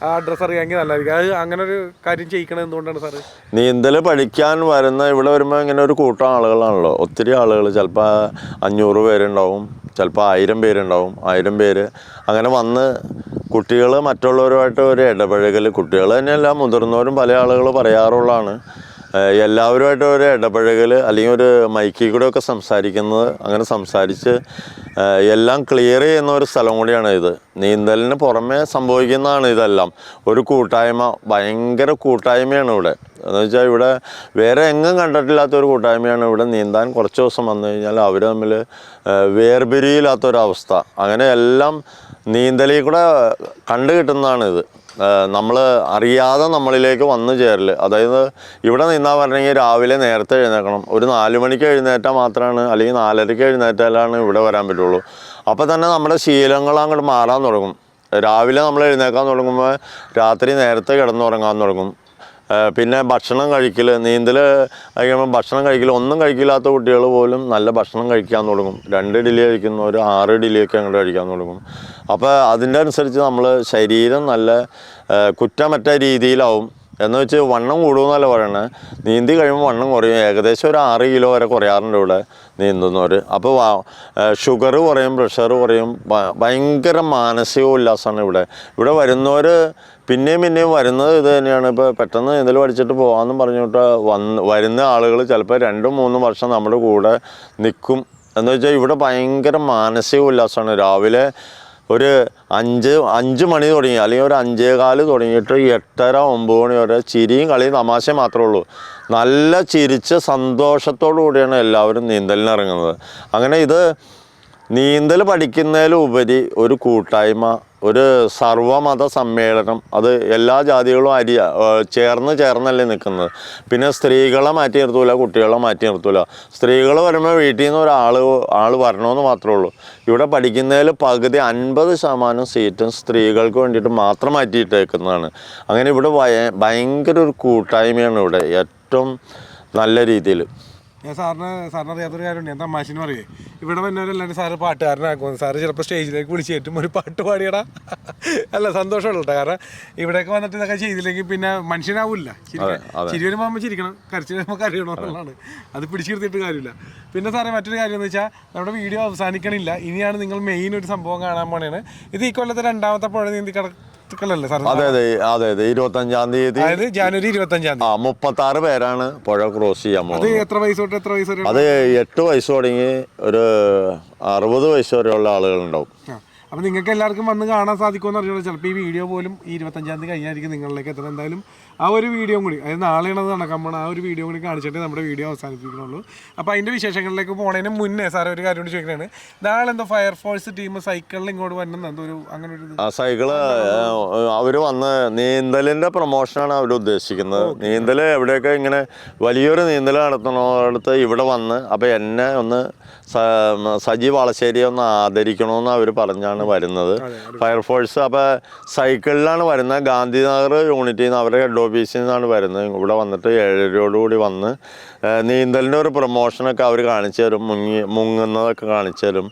ആ അഡ്രസ്സ് അറിയാമെങ്കിൽ നല്ലതായിരിക്കും. അത് അങ്ങനെ ഒരു കാര്യം ചെയ്യിക്കണത് എന്തുകൊണ്ടാണ് സാറ്? നീന്തൽ പഠിക്കാൻ ഇവിടെ വരുമ്പോൾ ഇങ്ങനെ ഒരു കൂട്ടം ആളുകളാണല്ലോ, ഒത്തിരി ആളുകൾ. ചിലപ്പോൾ 500 പേരുണ്ടാവും, ചിലപ്പോൾ 1000 പേരുണ്ടാവും. 1000 പേര് അങ്ങനെ വന്ന് കുട്ടികൾ മറ്റുള്ളവരുമായിട്ട് ഒരു ഇടപഴകൽ, കുട്ടികൾ തന്നെയല്ല മുതിർന്നവരും പല ആളുകൾ പറയാറുള്ളതാണ്. എല്ലാവരുമായിട്ട് ഒരു ഇടപഴകൽ, അല്ലെങ്കിൽ ഒരു മൈക്കിൽ കൂടെ ഒക്കെ സംസാരിക്കുന്നത്, അങ്ങനെ സംസാരിച്ച് എല്ലാം ക്ലിയർ ചെയ്യുന്ന ഒരു സ്ഥലം കൂടിയാണ് ഇത്. നീന്തലിന് പുറമേ സംഭവിക്കുന്നതാണ് ഇതെല്ലാം. ഒരു കൂട്ടായ്മ, ഭയങ്കര കൂട്ടായ്മയാണ് ഇവിടെ. എന്ന് വെച്ചാൽ ഇവിടെ വേറെ എങ്ങും കണ്ടിട്ടില്ലാത്തൊരു കൂട്ടായ്മയാണ് ഇവിടെ. നീന്താൻ കുറച്ച് ദിവസം വന്നു കഴിഞ്ഞാൽ അവർ തമ്മിൽ വേർപിരിയില്ലാത്തൊരവസ്ഥ. അങ്ങനെ എല്ലാം നീന്തലിൽ കൂടെ കണ്ടു കിട്ടുന്നതാണിത്. നമ്മൾ അറിയാതെ നമ്മളിലേക്ക് വന്നു ചേരൽ. അതായത് ഇവിടെ നിന്നാൽ പറഞ്ഞെങ്കിൽ രാവിലെ നേരത്തെ എഴുന്നേക്കണം. ഒരു 4 മണിക്ക് എഴുന്നേറ്റാൽ മാത്രമാണ്, അല്ലെങ്കിൽ 4:30 എഴുന്നേറ്റാലാണ് ഇവിടെ വരാൻ പറ്റുള്ളൂ. അപ്പോൾ തന്നെ നമ്മുടെ ശീലങ്ങൾ അങ്ങോട്ട് മാറാൻ തുടങ്ങും. രാവിലെ നമ്മൾ എഴുന്നേക്കാൻ തുടങ്ങുമ്പോൾ രാത്രി നേരത്തെ കിടന്നുറങ്ങാൻ തുടങ്ങും. പിന്നെ ഭക്ഷണം കഴിക്കൽ, നീന്തൽ കഴിക്കുമ്പോൾ ഭക്ഷണം കഴിക്കൽ, ഒന്നും കഴിക്കില്ലാത്ത കുട്ടികൾ പോലും നല്ല ഭക്ഷണം കഴിക്കാൻ തുടങ്ങും. 2 ഇഡ്ഡലി കഴിക്കുന്നവർ 6 ഇഡ്ഡലിയൊക്കെ അങ്ങോട്ട് കഴിക്കാൻ തുടങ്ങും. അപ്പോൾ അതിൻ്റെ അനുസരിച്ച് നമ്മൾ ശരീരം നല്ല കുറ്റമറ്റ രീതിയിലാവും. എന്ന് വെച്ച് വണ്ണം കൂടുമെന്നല്ല പറയണേ, നീന്തി കഴിയുമ്പോൾ വണ്ണം കുറയും. ഏകദേശം ഒരു 6 കിലോ വരെ കുറയാറുണ്ട് ഇവിടെ നീന്തുന്നവർ. അപ്പോൾ ഷുഗർ കുറയും, പ്രഷർ കുറയും. ഭയങ്കര മാനസിക ഉല്ലാസമാണ് ഇവിടെ വരുന്നവർ. പിന്നെയും വരുന്നത് ഇത് തന്നെയാണ്. ഇപ്പോൾ പെട്ടെന്ന് നീന്തൽ പഠിച്ചിട്ട് പോകാമെന്നും പറഞ്ഞിട്ട് വരുന്ന ആളുകൾ ചിലപ്പോൾ 2-3 വർഷം നമ്മുടെ കൂടെ നിൽക്കും. എന്ന് വെച്ചാൽ ഇവിടെ ഭയങ്കര മാനസിക ഉല്ലാസമാണ്. രാവിലെ ഒരു 5 മണി തുടങ്ങി, അല്ലെങ്കിൽ ഒരു 5:15 തുടങ്ങിയിട്ട് 8:30-9 മണി വരെ ചിരിയും കളിയും തമാശ മാത്രമേ ഉള്ളൂ. നല്ല ചിരിച്ച് സന്തോഷത്തോടു കൂടിയാണ് എല്ലാവരും നീന്തലിന് ഇറങ്ങുന്നത്. അങ്ങനെ ഇത് നീന്തൽ പഠിക്കുന്നതിലുപരി ഒരു കൂട്ടായ്മ, ഒരു സർവ്വമത സമ്മേളനം. അത് എല്ലാ ജാതികളും ചേർന്നല്ലേ നിൽക്കുന്നത്. പിന്നെ സ്ത്രീകളെ മാറ്റി നിർത്തൂല, കുട്ടികളെ മാറ്റി നിർത്തൂല. സ്ത്രീകൾ വരുമ്പോൾ വീട്ടിൽ നിന്ന് ആൾ വരണമെന്ന് മാത്രമേ ഉള്ളൂ. ഇവിടെ പഠിക്കുന്നതിൽ പകുതി 50% സീറ്റും സ്ത്രീകൾക്ക് വേണ്ടിയിട്ട് മാത്രം മാറ്റിയിട്ടേക്കുന്നതാണ്. അങ്ങനെ ഇവിടെ ഭയങ്കര ഒരു കൂട്ടായ്മയാണ് ഇവിടെ, ഏറ്റവും നല്ല രീതിയിൽ. ഞാൻ സാറിന് അറിയാത്തൊരു കാര്യമുണ്ട്. ഞാൻ തമാശന് പറയേ, ഇവിടെ വന്നവരെല്ലാവരും സാറ് പാട്ടുകാരനാക്കുമെന്ന്. സാറ് ചിലപ്പോൾ സ്റ്റേജിലേക്ക് വിളിച്ച് കയറ്റും, ഒരു പാട്ട് പാടിയടാ, അല്ല സന്തോഷമുള്ളൂ കേട്ടോ. കാരണം ഇവിടെയൊക്കെ വന്നിട്ട് ഇതൊക്കെ ചെയ്തില്ലെങ്കിൽ പിന്നെ മനുഷ്യനാവില്ല. ചിരി വരുമ്പോൾ ചിരിക്കണം, കരച്ചിൽ വരുമ്പോൾ കരയണം എന്നുള്ളതാണ്. അത് പിടിച്ചു നിർത്തിയിട്ട് കാര്യമില്ല. പിന്നെ സാറേ മറ്റൊരു കാര്യം എന്ന് വെച്ചാൽ, നമ്മുടെ വീഡിയോ അവസാനിക്കണില്ല. ഇനിയാണ് നിങ്ങൾ മെയിൻ ഒരു സംഭവം കാണാൻ പോണേണ്. ഇത് ഈ കൊല്ലത്തെ 2ാമത്തെ പുഴ നീന്തി അതെ 25-ാം തീയതി, അതായത് ജനുവരി 25-ാം തീയതി 36 പേരാണ് പുഴ ക്രോസ് ചെയ്യാൻ പോകുന്നത്. എത്ര വയസ്സ് തൊട്ട് എത്ര വയസ്സ് വരെ? അത് 8 വയസ്സ് തുടങ്ങി ഒരു 60 വയസ്സ് വരെയുള്ള ആളുകളുണ്ടാവും. അപ്പോൾ നിങ്ങൾക്ക് എല്ലാവർക്കും വന്ന് കാണാൻ സാധിക്കുമെന്ന് അറിയുള്ളൂ. ചിലപ്പോൾ ഈ വീഡിയോ പോലും 25-ാം തീയതി കഴിഞ്ഞായിരിക്കും നിങ്ങളിലേക്ക് എത്തുന്നത്. എന്തായാലും ആ ഒരു വീഡിയോ കൂടി, അതായത് നാളെയാണ് അത് നടക്കാൻ പോകണം, ആ ഒരു വീഡിയോ കൂടി കാണിച്ചിട്ട് നമ്മുടെ വീഡിയോ അവസാനിപ്പിക്കണുള്ളൂ. അപ്പോൾ അതിൻ്റെ വിശേഷങ്ങളിലേക്ക് പോകുന്നതിന് മുന്നേ സാറേ ഒരു കാര്യം കൂടി ചോദിക്കണേ. നാളെ എന്തോ ഫയർഫോഴ്സ് ടീം സൈക്കിളിൽ ഇങ്ങോട്ട് വരുന്നത് എന്തോ ഒരു അങ്ങനെ ഒരു സൈക്കിള് അവർ വന്ന് നീന്തലിൻ്റെ പ്രൊമോഷനാണ് അവർ ഉദ്ദേശിക്കുന്നത്. നീന്തൽ എവിടെയൊക്കെ ഇങ്ങനെ വലിയൊരു നീന്തൽ നടത്തണോടത്ത് ഇവിടെ വന്ന്, അപ്പോൾ എന്നെ ഒന്ന് സജി വളശ്ശേരിയെ ഒന്ന് ആദരിക്കണമെന്ന് അവർ പറഞ്ഞാണ് വരുന്നത് ഫയർഫോഴ്സ്. അപ്പോൾ സൈക്കിളിലാണ് വരുന്നത്. ഗാന്ധിനഗർ യൂണിറ്റിൽ നിന്ന്, അവരുടെ ഹെഡ് ഓഫീസിൽ നിന്നാണ് വരുന്നത്. ഇവിടെ വന്നിട്ട് 7:30 വന്ന് നീന്തലിൻ്റെ ഒരു പ്രൊമോഷനൊക്കെ അവർ കാണിച്ചു തരും, മുങ്ങുന്നതൊക്കെ കാണിച്ചു തരും.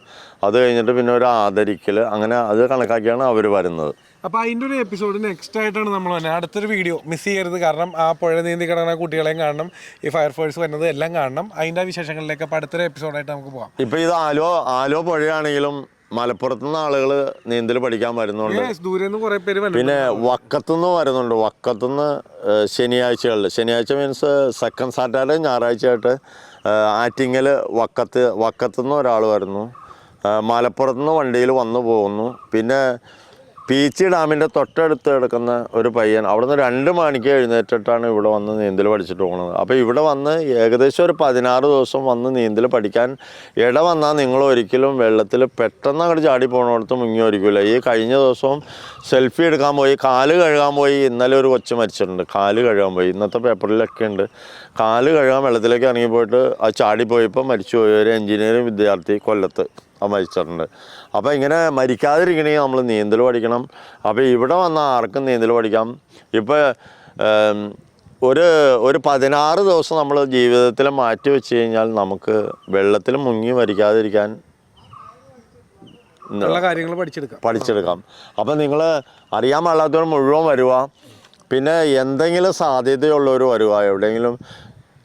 അത് കഴിഞ്ഞിട്ട് പിന്നെ ഒരു ആദരിക്കൽ, അങ്ങനെ അത് കണക്കാക്കിയാണ് അവർ വരുന്നത്. അപ്പോൾ അതിൻ്റെ ഒരു എപ്പിസോഡ് നെക്സ്റ്റ് ആയിട്ടാണ് നമ്മൾ തന്നെ അടുത്തൊരു വീഡിയോ മിസ് ചെയ്യരുത്. കാരണം ആ പുഴ നീന്തി കിടക്കുന്ന കുട്ടികളെയും കാണണം, ഈ ഫയർഫോഴ്സ് വരുന്നത് എല്ലാം കാണണം. അതിൻ്റെ വിശേഷങ്ങളിലേക്ക് അപ്പോൾ അടുത്തൊരു എപ്പിസോഡായിട്ട് നമുക്ക് പോകാം. ഇപ്പോൾ ഇത് ആലോ പുഴയാണെങ്കിലും മലപ്പുറത്തുനിന്ന് ആളുകൾ നീന്തൽ പഠിക്കാൻ വരുന്നുണ്ട്. ദൂരെന്ന് കുറേ പേര് പിന്നെ വക്കത്തുനിന്ന് വരുന്നുണ്ട്. വക്കത്തുനിന്ന് ശനിയാഴ്ച മീൻസ് സെക്കൻഡ് സാറ്റർഡേ ഞായറാഴ്ചയായിട്ട് ആറ്റിങ്ങൽ വക്കത്തുനിന്ന് ഒരാൾ വരുന്നു. മലപ്പുറത്തുനിന്ന് വണ്ടിയിൽ വന്നു പോകുന്നു. പിന്നെ പീച്ചി ഡാമിൻ്റെ തൊട്ടടുത്ത് കിടക്കുന്ന ഒരു പയ്യൻ അവിടുന്ന് 2 മണിക്ക് എഴുന്നേറ്റിട്ടാണ് ഇവിടെ വന്ന് നീന്തൽ പഠിച്ചിട്ട് പോകുന്നത്. അപ്പോൾ ഇവിടെ വന്ന് ഏകദേശം ഒരു 16 ദിവസം വന്ന് നീന്തൽ പഠിക്കാൻ വന്നാൽ നിങ്ങൾ ഒരിക്കലും വെള്ളത്തിൽ പെട്ടെന്ന് അങ്ങോട്ട് ചാടി പോകണോടത്ത് മുങ്ങി ഒരിക്കില്ല. ഈ കഴിഞ്ഞ ദിവസവും സെൽഫി എടുക്കാൻ പോയി, കാല് കഴുകാൻ പോയി. ഇന്നലെ ഒരു കൊച്ചു മരിച്ചിട്ടുണ്ട്, കാല് കഴുകാൻ പോയി. ഇന്നത്തെ പേപ്പറിലൊക്കെ ഉണ്ട്. കാല് കഴുകാൻ വെള്ളത്തിലേക്ക് ഇറങ്ങിപ്പോയിട്ട് ആ ചാടിപ്പോയപ്പോൾ മരിച്ചുപോയി. ഒരു എഞ്ചിനീയറിംഗ് വിദ്യാർത്ഥി കൊല്ലത്ത് മരിച്ചിട്ടുണ്ട്. അപ്പോൾ ഇങ്ങനെ മരിക്കാതിരിക്കണമെങ്കിൽ നമ്മൾ നീന്തൽ പഠിക്കണം. അപ്പോൾ ഇവിടെ വന്നാൽ ആർക്കും നീന്തൽ പഠിക്കാം. ഇപ്പോൾ ഒരു 16 ദിവസം നമ്മൾ ജീവിതത്തിൽ മാറ്റി വെച്ച് കഴിഞ്ഞാൽ നമുക്ക് വെള്ളത്തിൽ മുങ്ങി മരിക്കാതിരിക്കാൻ കാര്യങ്ങൾ പഠിച്ചെടുക്കാം. അപ്പം നിങ്ങൾ അറിയാൻ പാടില്ലാത്തവർ മുഴുവൻ വരുക. പിന്നെ എന്തെങ്കിലും സാധ്യതയുള്ളവർ വരുക. എവിടെയെങ്കിലും,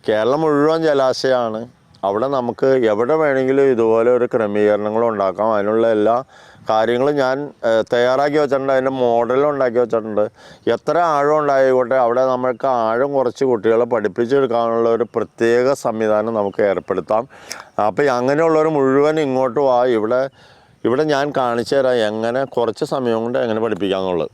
കേരളം മുഴുവൻ ജലാശയമാണ്. അവിടെ നമുക്ക് എവിടെ വേണമെങ്കിലും ഇതുപോലെ ഒരു ക്രമീകരണങ്ങൾ ഉണ്ടാക്കാം. അതിനുള്ള എല്ലാ കാര്യങ്ങളും ഞാൻ തയ്യാറാക്കി വെച്ചിട്ടുണ്ട്. അതിൻ്റെ മോഡലും ഉണ്ടാക്കി വെച്ചിട്ടുണ്ട്. എത്ര ആഴം ഉണ്ടായിക്കോട്ടെ, അവിടെ നമുക്ക് ആഴം കുറച്ച് കുട്ടികളെ പഠിപ്പിച്ചെടുക്കാനുള്ള ഒരു പ്രത്യേക സംവിധാനം നമുക്ക് ഏർപ്പെടുത്താം. അപ്പോൾ അങ്ങനെയുള്ളവർ മുഴുവൻ ഇങ്ങോട്ട് വാ. ഇവിടെ ഞാൻ കാണിച്ചു തരാം എങ്ങനെ കുറച്ച് സമയം കൊണ്ട് എങ്ങനെ പഠിപ്പിക്കാമെന്നുള്ളത്.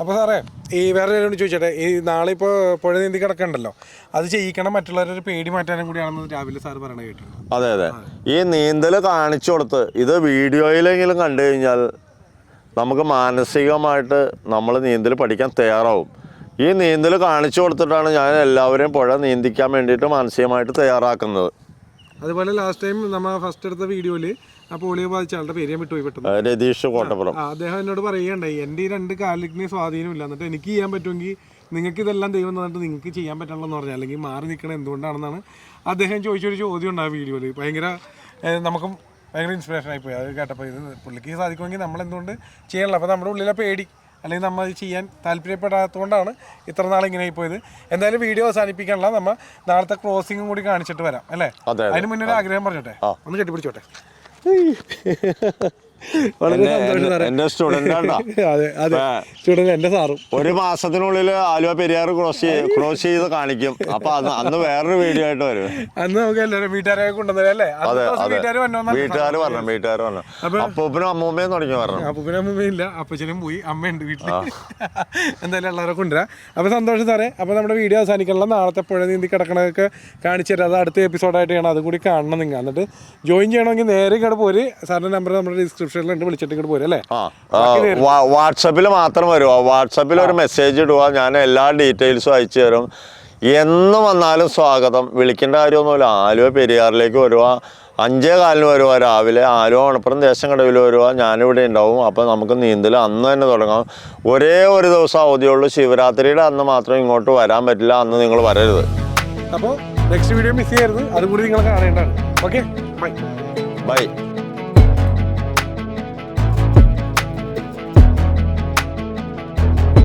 അപ്പോൾ സാറേ, ഈ വേറെ കാര്യം ചോദിച്ചോട്ടെ, ഈ നാളെ ഇപ്പോൾ പുഴ നീന്തി കിടക്കണ്ടല്ലോ, അത് ചെയ്യിക്കണം മറ്റുള്ളവരൊരു പേടി മാറ്റാനും കൂടിയാണെന്ന് രാവിലെ സാറ് പറയണ കേട്ടിട്ടുണ്ട്. അതെ ഈ നീന്തൽ കാണിച്ചു കൊടുത്ത് ഇത് വീഡിയോയിലെങ്കിലും കണ്ടു കഴിഞ്ഞാൽ നമുക്ക് മാനസികമായിട്ട് നമ്മൾ നീന്തൽ പഠിക്കാൻ തയ്യാറാവും. ഈ നീന്തൽ കാണിച്ചു കൊടുത്തിട്ടാണ് ഞാൻ എല്ലാവരെയും പുഴ നീന്തിക്കാൻ വേണ്ടിയിട്ട് മാനസികമായിട്ട് തയ്യാറാക്കുന്നത്. അതുപോലെ ലാസ്റ്റ് ടൈം നമ്മൾ ഫസ്റ്റ് എടുത്ത വീഡിയോയിൽ ആ പോളിയോ ബാധിച്ച ആളുടെ പേര് ഞാൻ വിട്ടുപോയി പെട്ടെന്ന്, രതീഷ് കോട്ടപ്പുറം. അദ്ദേഹം എന്നോട് പറയുകയുണ്ടായി എൻ്റെ ഈ 2 കാലിന് സ്വാധീനമില്ല, എന്നിട്ട് എനിക്ക് ചെയ്യാൻ പറ്റുമെങ്കിൽ നിങ്ങൾക്ക് ഇതെല്ലാം ദൈവം തന്നിട്ട് നിങ്ങൾക്ക് ചെയ്യാൻ പറ്റണമെന്ന് പറഞ്ഞാൽ അല്ലെങ്കിൽ മാറി നിൽക്കണം എന്തുകൊണ്ടാണെന്നാണ് അദ്ദേഹം ചോദിച്ചൊരു ചോദ്യം ഉണ്ട് ആ വീഡിയോയിൽ. ഭയങ്കര നമുക്കും ഭയങ്കര ഇൻസ്പിറേഷൻ ആയിപ്പോയി അത് കേട്ടപ്പോൾ. ഇത് പുള്ളിക്ക് സാധിക്കുമെങ്കിൽ നമ്മൾ എന്തുകൊണ്ട് ചെയ്യണല്ലോ. അപ്പോൾ നമ്മുടെ ഉള്ളിലെ പേടി അല്ലെങ്കിൽ നമ്മൾ അത് ചെയ്യാൻ താല്പര്യപ്പെടാത്തതുകൊണ്ടാണ് ഇത്ര നാൾ ഇങ്ങനെ ആയിപ്പോയത്. എന്തായാലും വീഡിയോ അവസാനിപ്പിക്കാനുള്ള നമ്മൾ നാളത്തെ ക്രോസിങ്ങും കൂടി കാണിച്ചിട്ട് വരാം അല്ലേ? അതിന് മുന്നേ ഒരു ആഗ്രഹം പറഞ്ഞോട്ടെ, ഒന്ന് കെട്ടിപ്പിടിച്ചോട്ടെ. വളരെ സന്തോഷം. എന്റെ സ്റ്റുഡന്റ് അതെ അതെ, സ്റ്റുഡന്റ് എൻ്റെ സാറും. ഒരു മാസത്തിനുള്ളിൽ ആലുവ പെരിയാർ ക്രോസ് ചെയ്ത് കാണിക്കും. അപ്പൊ അന്ന് വേറൊരു വീഡിയോ ആയിട്ട് വരും. അന്ന് നമുക്ക് എല്ലാവരും വീട്ടുകാരെ കൊണ്ടുവന്നേരം അല്ലേ? വീട്ടുകാർ പറഞ്ഞു അപ്പൂപ്പനും അമ്മൂമ്മയും തുടങ്ങി പറഞ്ഞു. അപ്പൂപ്പനും അമ്മൂമ്മയും ഇല്ല, അപ്പച്ചനും പോയി, അമ്മയുണ്ട് വീട്ടിൽ. എന്തായാലും എല്ലാവരും കൊണ്ടുവരാം. അപ്പൊ സന്തോഷം സാറേ. അപ്പൊ നമ്മുടെ വീഡിയോ അവസാനിക്കാനുള്ള നാളത്തെ പുഴ നീന്തി കിടക്കണതൊക്കെ കാണിച്ചു തരാം. അത് അടുത്ത എപ്പിസോഡായിട്ട് ചെയ്യണം, അതും കൂടി കാണണം നിങ്ങൾ. എന്നിട്ട് ജോയിൻ ചെയ്യണമെങ്കിൽ നേരെ ഇങ്ങോട്ട് പോര്. സാറിന്റെ നമ്പർ നമ്മുടെ ഡിസ്ക്രിപ്ഷനിലുണ്ട്, വിളിച്ചിട്ട് ഇങ്ങോട്ട് പോരും അല്ലേ? വാട്സപ്പിൽ മാത്രം വരുമോ? വാട്സപ്പിൽ ഒരു മെസ്സേജ് ഇടുക, ഞാൻ എല്ലാ ഡീറ്റെയിൽസും അയച്ചു തരും. എന്ന് വന്നാലും സ്വാഗതം. വിളിക്കേണ്ട കാര്യമൊന്നുമില്ല. ആലുവ പെരിയാറിലേക്ക് വരുക, 5:15 വരുക രാവിലെ. ആലുവ മണപ്പുറം ദേശം കടവിൽ വരുക, ഞാനിവിടെ ഉണ്ടാവും. അപ്പോൾ നമുക്ക് നീന്തൽ അന്ന് തന്നെ തുടങ്ങാം. ഒരേ ഒരു ദിവസം അവധിയുള്ളൂ, ശിവരാത്രിയുടെ അന്ന് മാത്രം ഇങ്ങോട്ട് വരാൻ പറ്റില്ല. അന്ന് നിങ്ങൾ വരരുത്. അപ്പോൾ നെക്സ്റ്റ് വീഡിയോ മിസ് ചെയ്യരുത്, അതുകൂടി നിങ്ങൾ കാണേണ്ടതാണ്. Okay, bye bye.